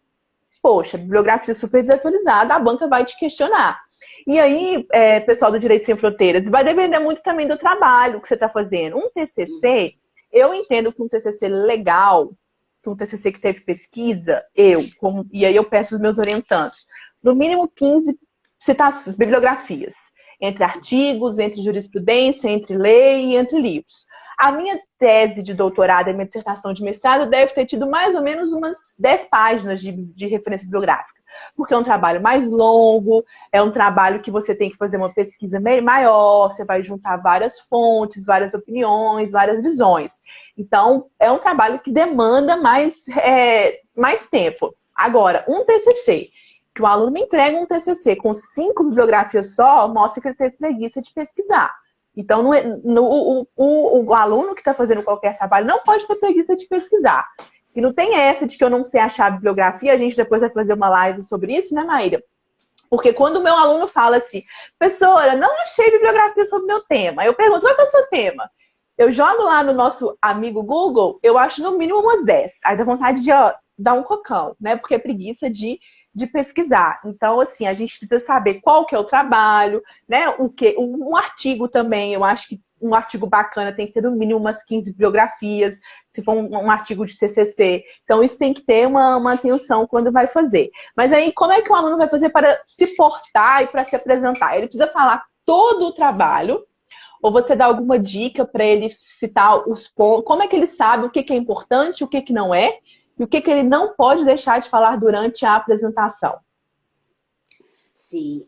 Poxa, bibliografia super desatualizada, a banca vai te questionar. E aí, pessoal do Direito Sem Fronteiras, vai depender muito também do trabalho que você está fazendo. Um TCC, eu entendo que um TCC legal, que um TCC que teve pesquisa, e aí eu peço aos meus orientandos, no mínimo 15 citações, bibliografias, entre artigos, entre jurisprudência, entre lei e entre livros. A minha tese de doutorado e minha dissertação de mestrado deve ter tido mais ou menos umas 10 páginas de referência bibliográfica. Porque é um trabalho mais longo, é um trabalho que você tem que fazer uma pesquisa maior, você vai juntar várias fontes, várias opiniões, várias visões. Então, é um trabalho que demanda mais tempo. Agora, um TCC, que o aluno me entrega um TCC com 5 bibliografias só, mostra que ele teve preguiça de pesquisar. Então, o aluno que está fazendo qualquer trabalho não pode ter preguiça de pesquisar. E não tem essa de que eu não sei achar a bibliografia, a gente depois vai fazer uma live sobre isso, né, Maíra? Porque quando o meu aluno fala assim, professora, não achei bibliografia sobre o meu tema, eu pergunto, qual é o seu tema? Eu jogo lá no nosso amigo Google, eu acho no mínimo umas 10. Aí dá vontade de dar um cocão, né? Porque é preguiça de pesquisar. Então, assim, a gente precisa saber qual que é o trabalho, né? Um artigo também, eu acho que um artigo bacana tem que ter no mínimo umas 15 biografias, se for um artigo de TCC. Então, isso tem que ter uma atenção quando vai fazer. Mas aí, como é que o aluno vai fazer para se portar e para se apresentar? Ele precisa falar todo o trabalho, ou você dá alguma dica para ele citar os pontos? Como é que ele sabe o que é importante, o que não é? E o que ele não pode deixar de falar durante a apresentação? Sim,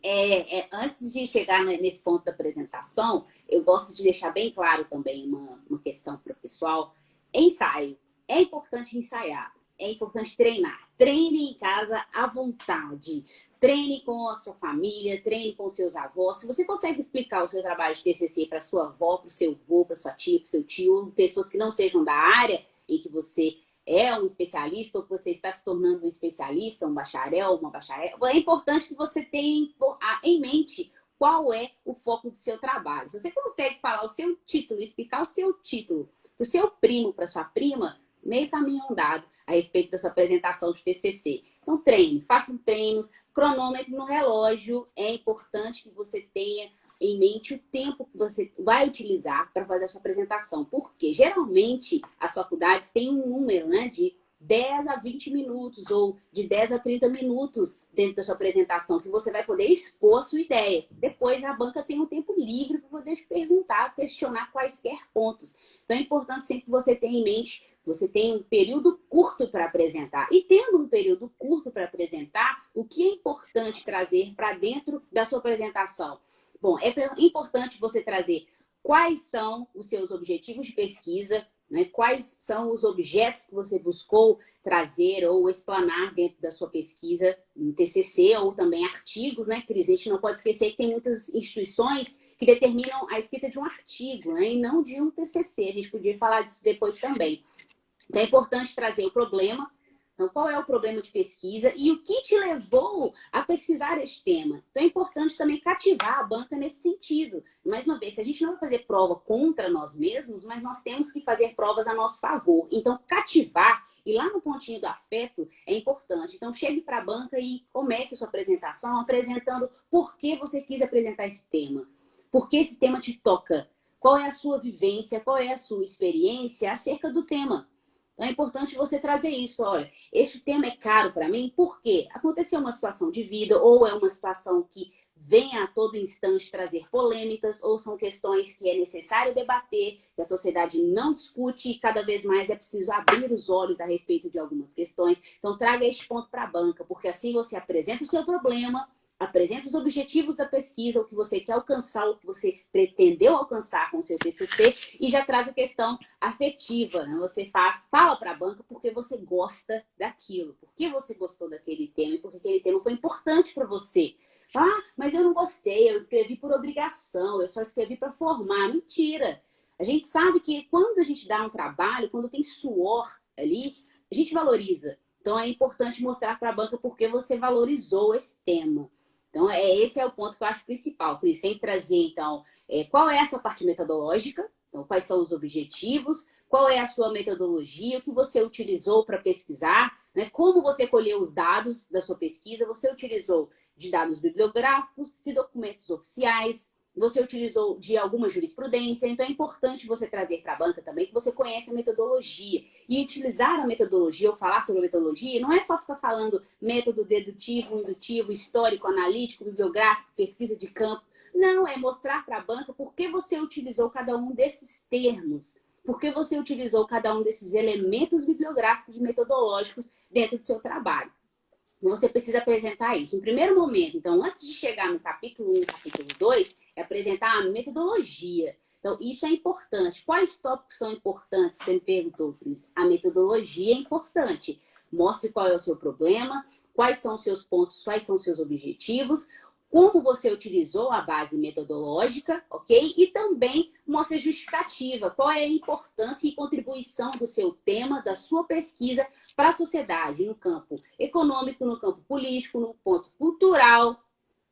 antes de chegar nesse ponto da apresentação, eu gosto de deixar bem claro também uma questão para o pessoal. Ensaio. É importante ensaiar, é importante treinar. Treine em casa à vontade. Treine com a sua família, treine com seus avós. Se você consegue explicar o seu trabalho de TCC para sua avó, para o seu avô, para sua tia, para o seu tio, pessoas que não sejam da área em que você é um especialista ou que você está se tornando um especialista, um bacharel, uma bacharel, é importante que você tenha em mente qual é o foco do seu trabalho. Se você consegue falar o seu título, explicar o seu título para o seu primo, para sua prima, meio caminho andado a respeito da sua apresentação de TCC. Então, treine, faça treinos, cronômetro no relógio. É importante que você tenha em mente o tempo que você vai utilizar para fazer a sua apresentação. Porque, geralmente, as faculdades têm um número, né, de 10 a 20 minutos ou de 10 a 30 minutos dentro da sua apresentação, que você vai poder expor a sua ideia. Depois, a banca tem um tempo livre para poder te perguntar, questionar quaisquer pontos. Então, é importante sempre que você tenha em mente você tem um período curto para apresentar. E tendo um período curto para apresentar, o que é importante trazer para dentro da sua apresentação? Bom, é importante você trazer quais são os seus objetivos de pesquisa, né? Quais são os objetos que você buscou trazer ou explanar dentro da sua pesquisa em TCC ou também artigos, né, Cris? A gente não pode esquecer que tem muitas instituições que determinam a escrita de um artigo, né, e não de um TCC. A gente podia falar disso depois também. Então, é importante trazer o problema. Então, qual é o problema de pesquisa e o que te levou a pesquisar este tema? Então, é importante também cativar a banca nesse sentido. Mais uma vez, se a gente não vai fazer prova contra nós mesmos, mas nós temos que fazer provas a nosso favor. Então, cativar e lá no pontinho do afeto é importante. Então, chegue para a banca e comece a sua apresentação apresentando por que você quis apresentar esse tema. Por que esse tema te toca? Qual é a sua vivência? Qual é a sua experiência acerca do tema? Então, é importante você trazer isso. Olha, este tema é caro para mim porque aconteceu uma situação de vida ou é uma situação que vem a todo instante trazer polêmicas ou são questões que é necessário debater, que a sociedade não discute e cada vez mais é preciso abrir os olhos a respeito de algumas questões. Então, traga este ponto para a banca, porque assim você apresenta o seu problema, apresenta os objetivos da pesquisa, o que você quer alcançar, o que você pretendeu alcançar com o seu TCC, e já traz a questão afetiva, né? Você fala para a banca porque você gosta daquilo, porque você gostou daquele tema e porque aquele tema foi importante para você. Ah, mas eu não gostei, eu escrevi por obrigação, eu só escrevi para formar. Mentira! A gente sabe que quando a gente dá um trabalho, quando tem suor ali, a gente valoriza. Então é importante mostrar para a banca porque você valorizou esse tema. Então, esse é o ponto que eu acho principal, Cris. Tem que trazer, então, qual é essa parte metodológica, então, quais são os objetivos, qual é a sua metodologia, o que você utilizou para pesquisar, né? Como você colheu os dados da sua pesquisa, você utilizou de dados bibliográficos, de documentos oficiais, você utilizou de alguma jurisprudência, então é importante você trazer para a banca também que você conhece a metodologia. E utilizar a metodologia, ou falar sobre a metodologia, não é só ficar falando método dedutivo, indutivo, histórico, analítico, bibliográfico, pesquisa de campo. Não, é mostrar para a banca por que você utilizou cada um desses termos, por que você utilizou cada um desses elementos bibliográficos e metodológicos dentro do seu trabalho. Você precisa apresentar isso. No primeiro momento, então, antes de chegar no capítulo 1 e capítulo 2, é apresentar a metodologia. Então, isso é importante. Quais tópicos são importantes? Você me perguntou, Cris. A metodologia é importante. Mostre qual é o seu problema, quais são os seus pontos, quais são os seus objetivos, como você utilizou a base metodológica, ok? E também mostre a justificativa, qual é a importância e contribuição do seu tema, da sua pesquisa para a sociedade, no campo econômico, no campo político, no ponto cultural,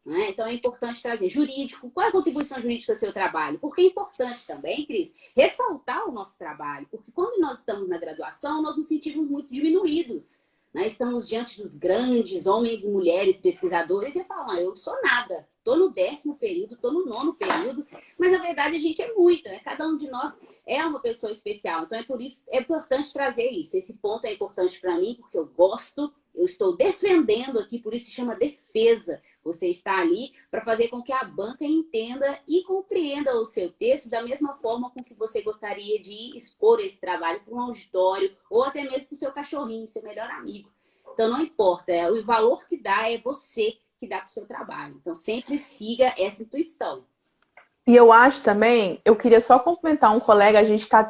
né? Então é importante trazer jurídico, qual é a contribuição jurídica do seu trabalho? Porque é importante também, Cris, ressaltar o nosso trabalho, porque quando nós estamos na graduação, nós nos sentimos muito diminuídos. Nós estamos diante dos grandes homens e mulheres pesquisadores e falam, eu sou nada, estou no 10º período, estou no 9º período, mas na verdade a gente é muito, né? Cada um de nós é uma pessoa especial, então é por isso é importante trazer isso. Esse ponto é importante para mim porque eu gosto, eu estou defendendo aqui, por isso se chama defesa. Você está ali para fazer com que a banca entenda e compreenda o seu texto da mesma forma com que você gostaria de expor esse trabalho para um auditório ou até mesmo para o seu cachorrinho, seu melhor amigo. Então, não importa, o valor que dá é você que dá para o seu trabalho. Então, sempre siga essa intuição. E eu acho também, eu queria só complementar um colega,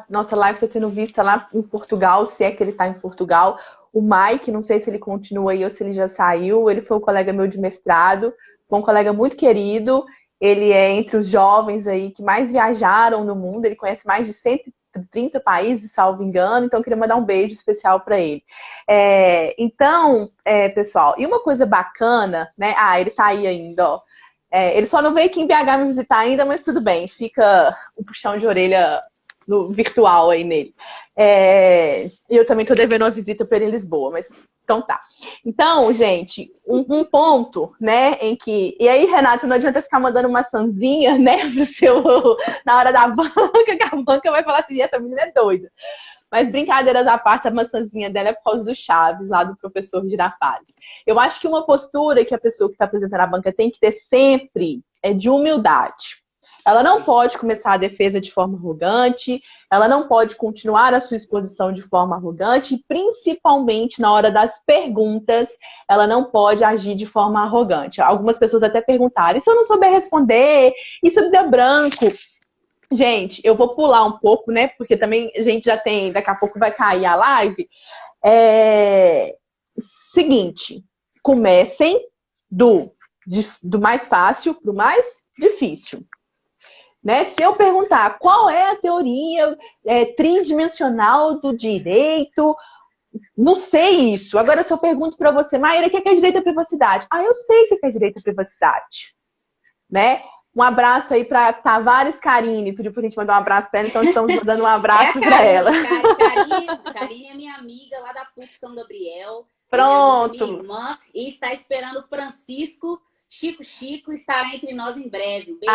nossa live está sendo vista lá em Portugal, se é que ele está em Portugal. O Mike, não sei se ele continua aí ou se ele já saiu, ele foi um colega meu de mestrado, um colega muito querido, ele é entre os jovens aí que mais viajaram no mundo, ele conhece mais de 130 países, salvo engano, então eu queria mandar um beijo especial para ele. Então, pessoal, e uma coisa bacana, né? Ah, ele tá aí ainda, ó. Ele só não veio aqui em BH me visitar ainda, mas tudo bem, fica um puxão de orelha no virtual aí nele. E eu também tô devendo uma visita para ele em Lisboa, mas então tá. Então, gente, um ponto, né, em que... E aí, Renato, não adianta ficar mandando maçãzinha, né, na hora da banca, que a banca vai falar assim, essa menina é doida. Mas brincadeiras à parte, a maçãzinha dela é por causa do Chaves, lá do professor Girafales. Eu acho que uma postura que a pessoa que está apresentando a banca tem que ter sempre é de humildade. Ela não pode começar a defesa de forma arrogante, ela não pode continuar a sua exposição de forma arrogante e, principalmente, na hora das perguntas, ela não pode agir de forma arrogante. Algumas pessoas até perguntaram, e se eu não souber responder? E se eu der branco? Gente, eu vou pular um pouco, né? Porque também a gente já tem, daqui a pouco vai cair a live. Seguinte, comecem do mais fácil para o mais difícil. Né? Se eu perguntar qual é a teoria tridimensional do direito, não sei isso. Agora, se eu pergunto para você, Maíra, o que é direito à privacidade? Ah, eu sei o que é direito à privacidade. Né? Um abraço aí para Tavares Karine. Pediu pra gente mandar um abraço para ela, então estamos mandando um abraço para ela. Karine é minha amiga lá da PUC São Gabriel. Pronto. Minha irmã, e está esperando o Francisco Chico estará entre nós em breve. Um beijo.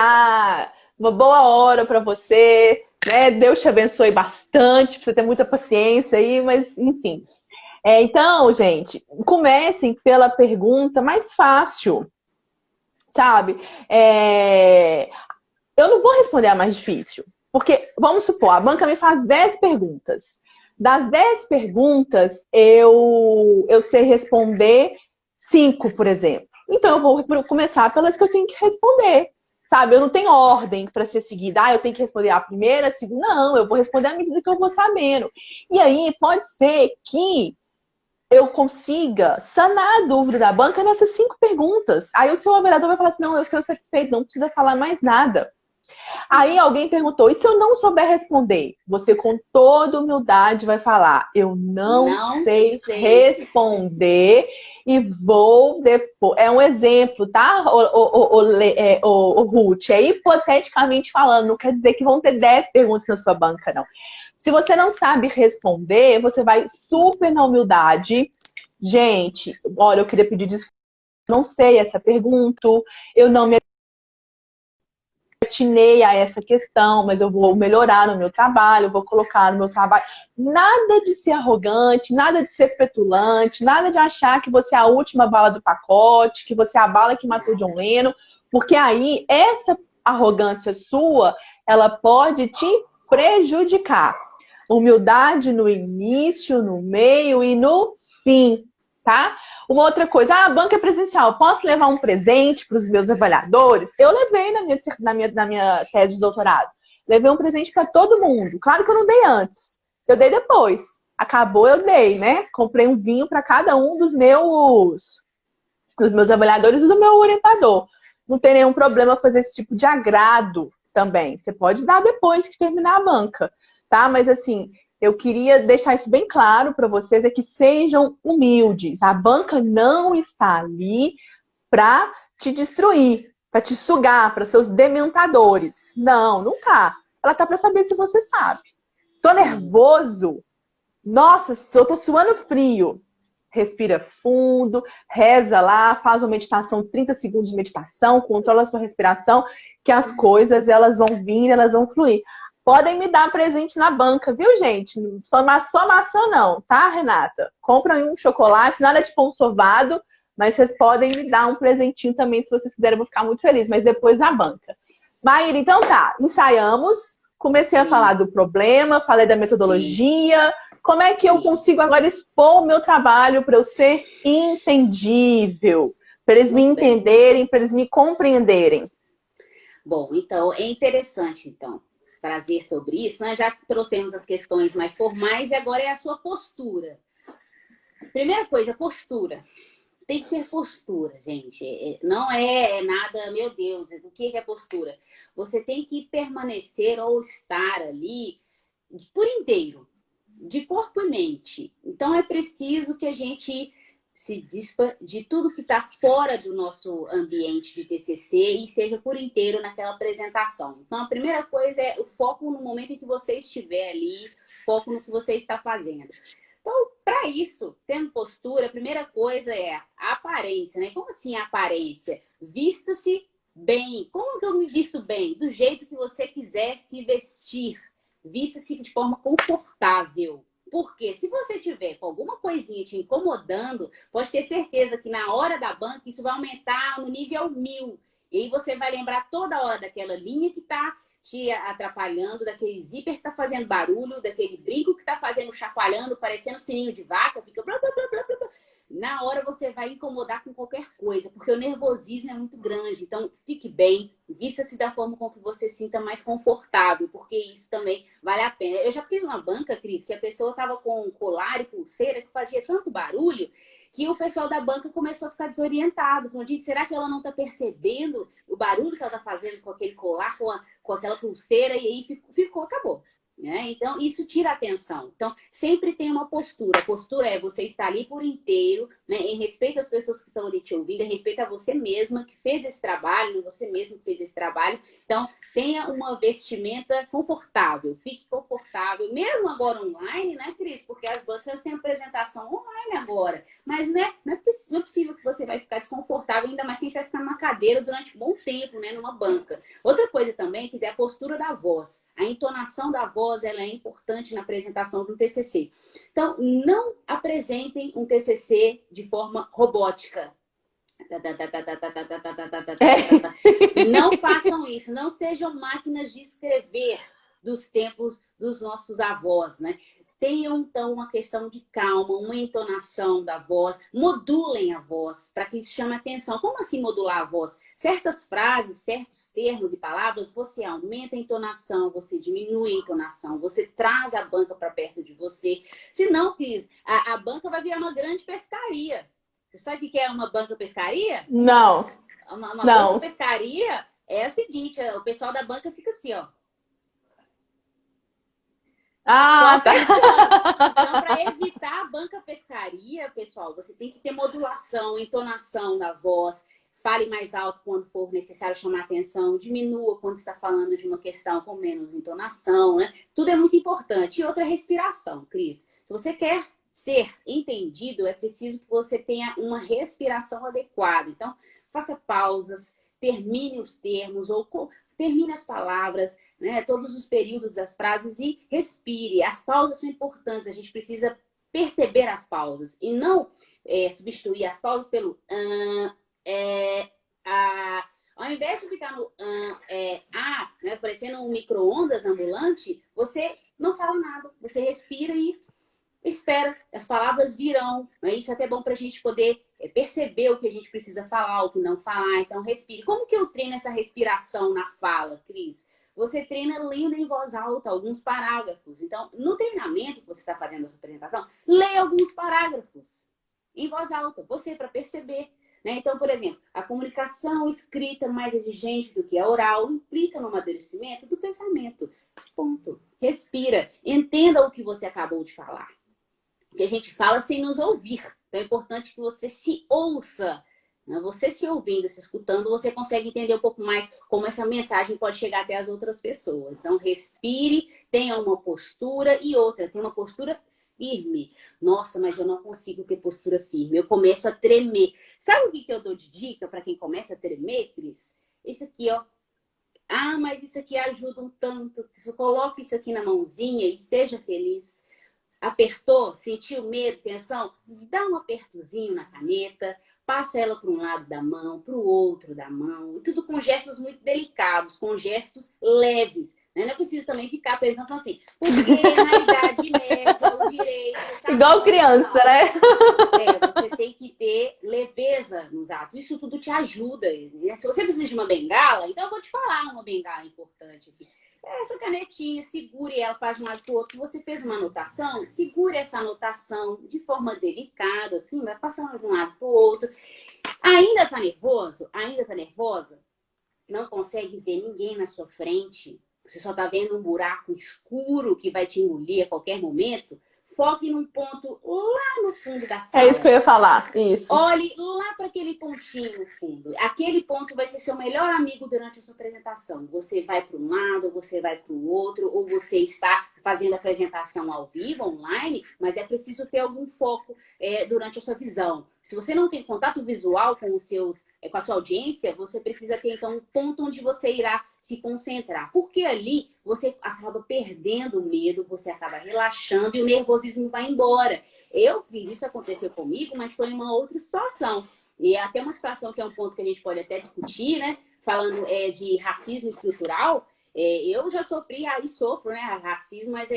Uma boa hora para você, né? Deus te abençoe bastante, precisa ter muita paciência aí, mas enfim. Então, gente, comecem pela pergunta mais fácil, sabe? Eu não vou responder a mais difícil, porque, vamos supor, a banca me faz 10 perguntas. Das 10 perguntas, eu sei responder 5, por exemplo. Então eu vou começar pelas que eu tenho que responder. Sabe, eu não tenho ordem para ser seguida. Ah, eu tenho que responder a primeira, a segunda. Não, eu vou responder à medida que eu vou sabendo. E aí pode ser que eu consiga sanar a dúvida da banca nessas 5 perguntas. Aí o seu avaliador vai falar assim, não, eu estou satisfeito, não precisa falar mais nada. Aí alguém perguntou, e se eu não souber responder? Você com toda humildade vai falar, eu não sei responder e vou depois. É um exemplo, tá, o Ruth? É hipoteticamente falando, não quer dizer que vão ter 10 perguntas na sua banca, não. Se você não sabe responder, você vai super na humildade. Gente, olha, eu queria pedir desculpa, não sei essa pergunta, eu não me atinei a essa questão, mas eu vou melhorar no meu trabalho, eu vou colocar no meu trabalho. Nada de ser arrogante, nada de ser petulante, nada de achar que você é a última bala do pacote, que você é a bala que matou John Lennon, porque aí essa arrogância sua, ela pode te prejudicar. Humildade no início, no meio e no fim, tá? Uma outra coisa, a banca é presencial, posso levar um presente para os meus avaliadores? Eu levei na minha tese de doutorado. Levei um presente para todo mundo. Claro que eu não dei antes, eu dei depois. Acabou, eu dei, né? Comprei um vinho para cada um dos meus avaliadores e do meu orientador. Não tem nenhum problema fazer esse tipo de agrado também. Você pode dar depois que terminar a banca, tá? Mas assim, eu queria deixar isso bem claro para vocês, é que sejam humildes. A banca não está ali para te destruir, para te sugar, para seus dementadores. Não, não tá. Ela tá para saber se você sabe. Tô nervoso. Nossa, eu tô suando frio. Respira fundo, reza lá, faz uma meditação, 30 segundos de meditação, controla a sua respiração, que as coisas elas vão vir, elas vão fluir. Podem me dar presente na banca, viu, gente? Só maçã não, tá, Renata? Compra um chocolate, nada de pão sovado, mas vocês podem me dar um presentinho também, se vocês quiserem, eu vou ficar muito feliz, mas depois na banca. Maíra, então tá, ensaiamos, comecei a falar do problema, falei da metodologia. Como é que eu consigo agora expor o meu trabalho para eu ser entendível? Para eles me entenderem, para eles me compreenderem. Bom, então, é interessante, então, trazer sobre isso. Nós já trouxemos as questões mais formais e agora é a sua postura. Primeira coisa, postura. Tem que ter postura, gente. Não é nada, meu Deus, o que é postura? Você tem que permanecer ou estar ali por inteiro, de corpo e mente. Então, é preciso que a gente se dispa de tudo que está fora do nosso ambiente de TCC e seja por inteiro naquela apresentação. Então, a primeira coisa é o foco no momento em que você estiver ali, foco no que você está fazendo. Então, para isso, tendo postura, a primeira coisa é a aparência, né? Como assim a aparência? Vista-se bem. Como que eu me visto bem? Do jeito que você quiser se vestir. Vista-se de forma confortável. Porque se você tiver com alguma coisinha te incomodando, pode ter certeza que na hora da banca isso vai aumentar no nível 1000. E aí você vai lembrar toda hora daquela linha que está te atrapalhando, daquele zíper que está fazendo barulho, daquele brinco que está fazendo chacoalhando, parecendo sininho de vaca, fica blá, blá, blá, blá, blá. Na hora você vai incomodar com qualquer coisa, porque o nervosismo é muito grande. Então, fique bem, vista-se da forma com que você se sinta mais confortável, porque isso também vale a pena. Eu já fiz uma banca, Cris, que a pessoa estava com colar e pulseira que fazia tanto barulho que o pessoal da banca começou a ficar desorientado. Falou, gente, será que ela não está percebendo o barulho que ela está fazendo com aquele colar, com aquela pulseira? E aí acabou. Né? Então, isso tira a atenção. Então, sempre tem uma postura. A postura é você estar ali por inteiro, né? Em respeito às pessoas que estão ali te ouvindo, em respeito a você mesma que fez esse trabalho, você mesmo que fez esse trabalho. Então, tenha uma vestimenta confortável, fique confortável, mesmo agora online, né, Cris? Porque as bancas têm apresentação online agora. Mas, né, não é possível que você vai ficar desconfortável, ainda mais que a gente vai ficar numa cadeira durante um bom tempo, né, numa banca. Outra coisa também, que é a postura da voz. A entonação da voz, ela é importante na apresentação do TCC. Então, não apresentem um TCC de forma robótica. Não façam isso, não sejam máquinas de escrever dos tempos dos nossos avós, né? tenham, então, uma questão de calma, uma entonação da voz, modulem a voz, para que isso chame atenção. Como assim modular a voz? Certas frases, certos termos e palavras, você aumenta a entonação, você diminui a entonação, você traz a banca para perto de você. Se não, Cris, a banca vai virar uma grande pescaria. Você sabe o que é uma banca pescaria? Não, Uma banca não. pescaria é a seguinte, o pessoal da banca fica assim, ó. Ah, Só tá. pescando. Então, para evitar a banca pescaria, pessoal, você tem que ter modulação, entonação da voz. Fale mais alto quando for necessário chamar atenção. Diminua quando está falando de uma questão com menos entonação, né? Tudo é muito importante. E outra, respiração, Cris. Se você quer ser entendido, é preciso que você tenha uma respiração adequada. Então, faça pausas, termine os termos ou termine as palavras, né, todos os períodos das frases e respire. As pausas são importantes, a gente precisa perceber as pausas e não substituir as pausas pelo ao invés de ficar no né, parecendo um micro-ondas ambulante, você não fala nada, você respira e espera, as palavras virão. Isso é até bom para a gente poder perceber o que a gente precisa falar, o que não falar. Então, respire. Como que eu treino essa respiração na fala, Cris? Você treina lendo em voz alta alguns parágrafos. Então, no treinamento que você está fazendo a sua apresentação, leia alguns parágrafos em voz alta, você para perceber. Né? Então, por exemplo, a comunicação escrita mais exigente do que a oral implica no amadurecimento do pensamento. Ponto. Respira. Entenda o que você acabou de falar. Porque a gente fala sem nos ouvir. Então é importante que você se ouça. Né? Você se ouvindo, se escutando, você consegue entender um pouco mais como essa mensagem pode chegar até as outras pessoas. Então respire, tenha uma postura e outra, tenha uma postura firme. Nossa, mas eu não consigo ter postura firme. Eu começo a tremer. Sabe o que eu dou de dica para quem começa a tremer, Cris? Isso aqui, ó. Ah, mas isso aqui ajuda um tanto. Coloque isso aqui na mãozinha e seja feliz. Apertou, sentiu medo, tensão? Dá um apertozinho na caneta, passa ela para um lado da mão, para o outro da mão. E tudo com gestos muito delicados, com gestos leves. Né? Não é preciso também ficar perguntando assim, porque na idade média, o direito... Igual criança, né? Você tem que ter leveza nos atos. Isso tudo te ajuda. Né? Se você precisa de uma bengala, então eu vou te falar uma bengala importante aqui. Essa canetinha, segure ela para de um lado para o outro. Você fez uma anotação, segure essa anotação de forma delicada, assim, vai passando de um lado para o outro. Ainda tá nervoso? Ainda tá nervosa? Não consegue ver ninguém na sua frente? Você só tá vendo um buraco escuro que vai te engolir a qualquer momento? Foque num ponto lá no fundo da sala. É isso que eu ia falar, isso. Olhe lá para aquele pontinho no fundo. Aquele ponto vai ser seu melhor amigo durante a sua apresentação. Você vai para um lado, você vai para o outro, ou você está fazendo a apresentação ao vivo, online, mas é preciso ter algum foco durante a sua visão. Se você não tem contato visual com com a sua audiência, você precisa ter, então, um ponto onde você irá se concentrar. Porque ali você acaba perdendo o medo, você acaba relaxando e o nervosismo vai embora. Eu fiz isso, aconteceu comigo, mas foi uma outra situação. E é até uma situação que é um ponto que a gente pode até discutir, né? Falando de racismo estrutural, eu já sofri, e sofro, né? Racismo, mas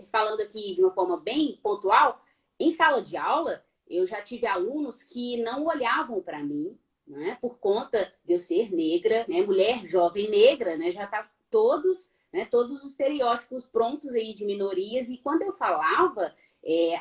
falando aqui de uma forma bem pontual, em sala de aula, eu já tive alunos que não olhavam para mim, né? Por conta de eu ser negra, né? Mulher jovem negra, né? Já tá todos os estereótipos prontos aí de minorias. E quando eu falava,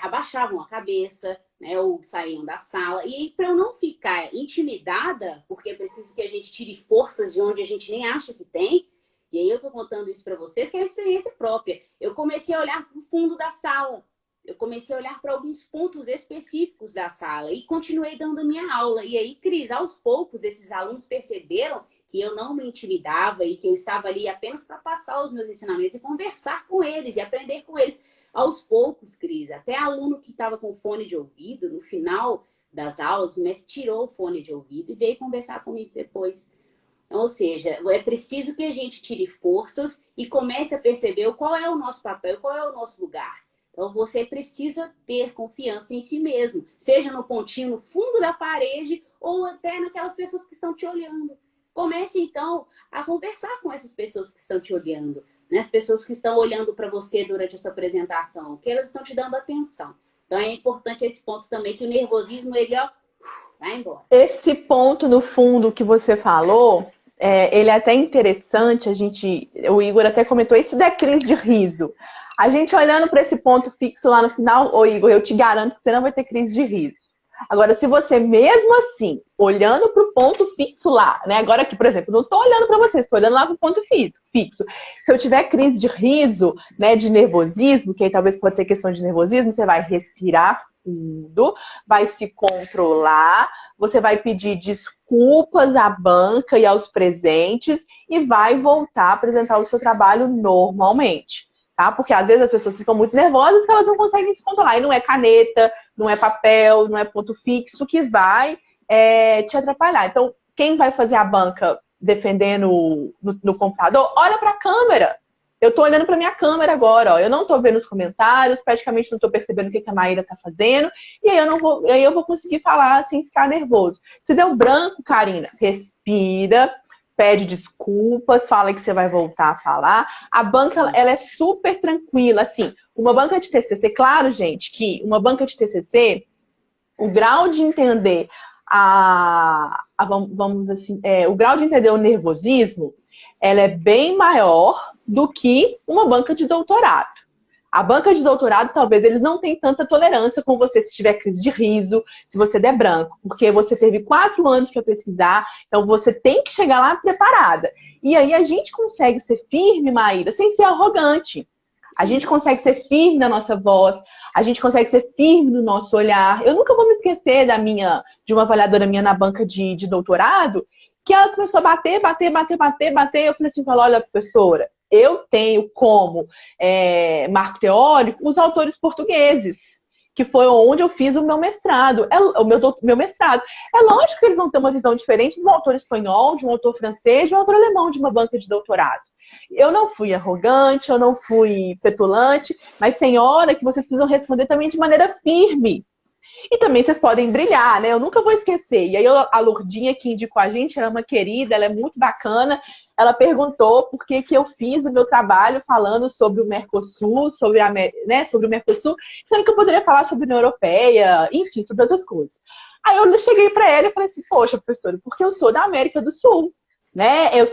abaixavam a cabeça, né? Ou saíam da sala. E para eu não ficar intimidada, porque é preciso que a gente tire forças de onde a gente nem acha que tem. E aí eu tô contando isso para vocês, que é uma experiência própria. Eu comecei a olhar para o fundo da sala. Eu comecei a olhar para alguns pontos específicos da sala e continuei dando minha aula. E aí, Cris, aos poucos, esses alunos perceberam que eu não me intimidava e que eu estava ali apenas para passar os meus ensinamentos e conversar com eles e aprender com eles. Aos poucos, Cris, até aluno que estava com fone de ouvido, no final das aulas, o mestre tirou o fone de ouvido e veio conversar comigo depois. Ou seja, é preciso que a gente tire forças e comece a perceber qual é o nosso papel, qual é o nosso lugar. Então, você precisa ter confiança em si mesmo, seja no pontinho no fundo da parede ou até naquelas pessoas que estão te olhando. Comece, então, a conversar com essas pessoas que estão te olhando. né? As pessoas que estão olhando para você durante a sua apresentação, que elas estão te dando atenção. Então é importante esse ponto também, que o nervosismo, ele, ó, vai embora. Esse ponto no fundo que você falou, ele é até interessante, o Igor até comentou, esse da crise de riso. A gente olhando para esse ponto fixo lá no final, ô Igor, eu te garanto que você não vai ter crise de riso. Agora, se você mesmo assim, olhando para o ponto fixo lá, né? Agora aqui, por exemplo, não estou olhando para você, estou olhando lá para o ponto fixo. Se eu tiver crise de riso, né, de nervosismo, que aí talvez pode ser questão de nervosismo, você vai respirar fundo, vai se controlar, você vai pedir desculpas à banca e aos presentes e vai voltar a apresentar o seu trabalho normalmente. Tá? Porque às vezes as pessoas ficam muito nervosas que elas não conseguem se controlar. E não é caneta, não é papel, não é ponto fixo que vai te atrapalhar. Então, quem vai fazer a banca defendendo no computador, olha para a câmera. Eu estou olhando para minha câmera agora. Ó. Eu não estou vendo os comentários, praticamente não estou percebendo o que a Maíra está fazendo. E aí eu vou conseguir falar sem ficar nervoso. Se deu branco, Karina, respira. Pede desculpas, fala que você vai voltar a falar. A banca, ela é super tranquila, assim. Uma banca de TCC, claro, gente, que uma banca de TCC, o grau de entender vamos assim, o grau de entender o nervosismo, ela é bem maior do que uma banca de doutorado. A banca de doutorado, talvez, eles não tenham tanta tolerância com você se tiver crise de riso, se você der branco, porque você teve 4 anos para pesquisar, então você tem que chegar lá preparada. E aí a gente consegue ser firme, Maíra, sem ser arrogante. A gente consegue ser firme na nossa voz, a gente consegue ser firme no nosso olhar. Eu nunca vou me esquecer de uma avaliadora minha na banca de doutorado, que ela começou a bater. Eu falei assim, olha, professora, eu tenho como marco teórico os autores portugueses, que foi onde eu fiz o meu mestrado. Meu mestrado. É lógico que eles vão ter uma visão diferente de um autor espanhol, de um autor francês, de um autor alemão de uma banca de doutorado. Eu não fui arrogante, eu não fui petulante, mas tem hora que vocês precisam responder também de maneira firme. E também vocês podem brilhar, né? Eu nunca vou esquecer. E aí a Lourdinha que indicou a gente, ela é uma querida, ela é muito bacana. Ela perguntou por que eu fiz o meu trabalho falando sobre o Mercosul, sobre o Mercosul, sendo que eu poderia falar sobre a União Europeia, enfim, sobre outras coisas. Aí eu cheguei para ela e falei assim, poxa, professora, porque eu sou da América do Sul, né? Eu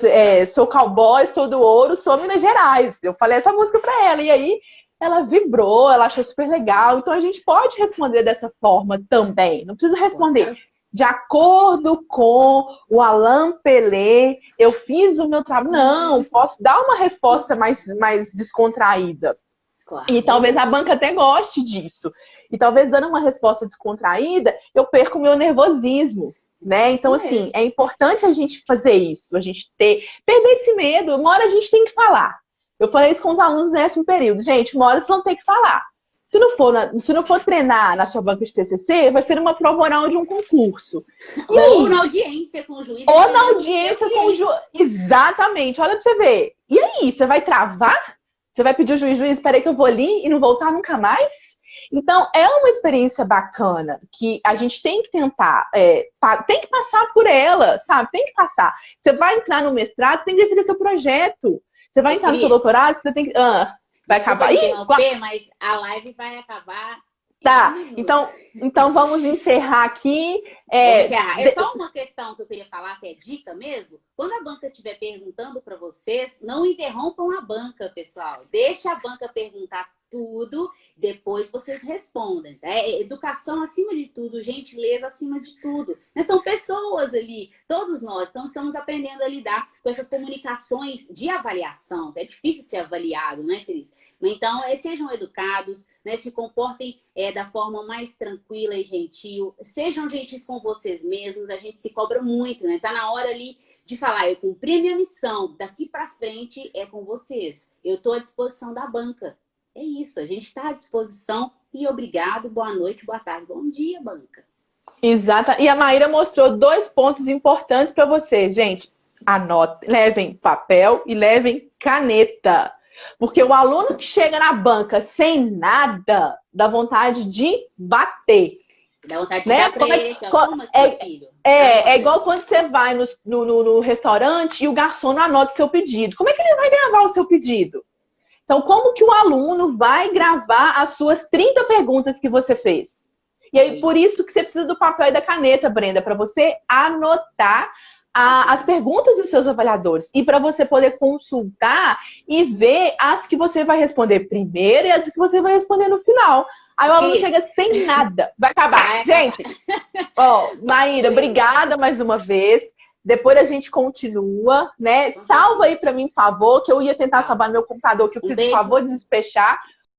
sou cowboy, sou do ouro, sou Minas Gerais. Eu falei essa música para ela. E aí ela vibrou, ela achou super legal. Então a gente pode responder dessa forma também. Não precisa responder de acordo com o Alain Pelé, eu fiz o meu trabalho. Não, posso dar uma resposta mais descontraída. Claro. E talvez a banca até goste disso. E talvez dando uma resposta descontraída, eu perco o meu nervosismo. Né? Então, assim, é importante a gente fazer isso, a gente perder esse medo. Uma hora a gente tem que falar. Eu falei isso com os alunos no 10º período. Gente, uma hora vocês vão ter que falar. Se não for treinar na sua banca de TCC, vai ser uma prova oral de um concurso. Ou na audiência com o juiz. Ou na audiência com o juiz. Exatamente. Olha pra você ver. E aí, você vai travar? Você vai pedir ao juiz, espera aí que eu vou ali e não voltar nunca mais? Então, é uma experiência bacana que a gente tem que tentar, tem que passar por ela, sabe? Tem que passar. Você vai entrar no mestrado, você tem que definir seu projeto. Você vai entrar no seu doutorado, você tem que... vai acabar. Mas a live vai acabar. Tá, então vamos encerrar aqui. É só uma questão que eu queria falar, que é dica mesmo. Quando a banca estiver perguntando para vocês, não interrompam a banca, pessoal. Deixa a banca perguntar tudo, depois vocês respondem. Tá? Educação acima de tudo, gentileza acima de tudo. São pessoas ali, todos nós, então estamos aprendendo a lidar com essas comunicações de avaliação. É difícil ser avaliado, né, Cris? Então, sejam educados, né, se comportem da forma mais tranquila e gentil, sejam gentis com vocês mesmos, a gente se cobra muito, né? Tá na hora ali de falar, eu cumpri a minha missão, daqui para frente é com vocês. Eu estou à disposição da banca. É isso, a gente está à disposição e obrigado, boa noite, boa tarde, bom dia, banca. Exato, e a Maíra mostrou 2 pontos importantes para vocês, gente. Anotem, levem papel e levem caneta. Porque o aluno que chega na banca sem nada, dá vontade de bater. Dá vontade de dar filho. É igual quando você vai no restaurante e o garçom não anota o seu pedido. Como é que ele vai gravar o seu pedido? Então, como que o aluno vai gravar as suas 30 perguntas que você fez? E aí, por isso que você precisa do papel e da caneta, Brenda, para você anotar as perguntas dos seus avaliadores e para você poder consultar e ver as que você vai responder primeiro e as que você vai responder no final. Aí o aluno chega sem nada. Vai acabar. Gente, ó, Maíra, obrigada mais uma vez. Depois a gente continua, né? Salva aí para mim, por favor, que eu ia tentar salvar no meu computador, que eu fiz o favor de desfechar.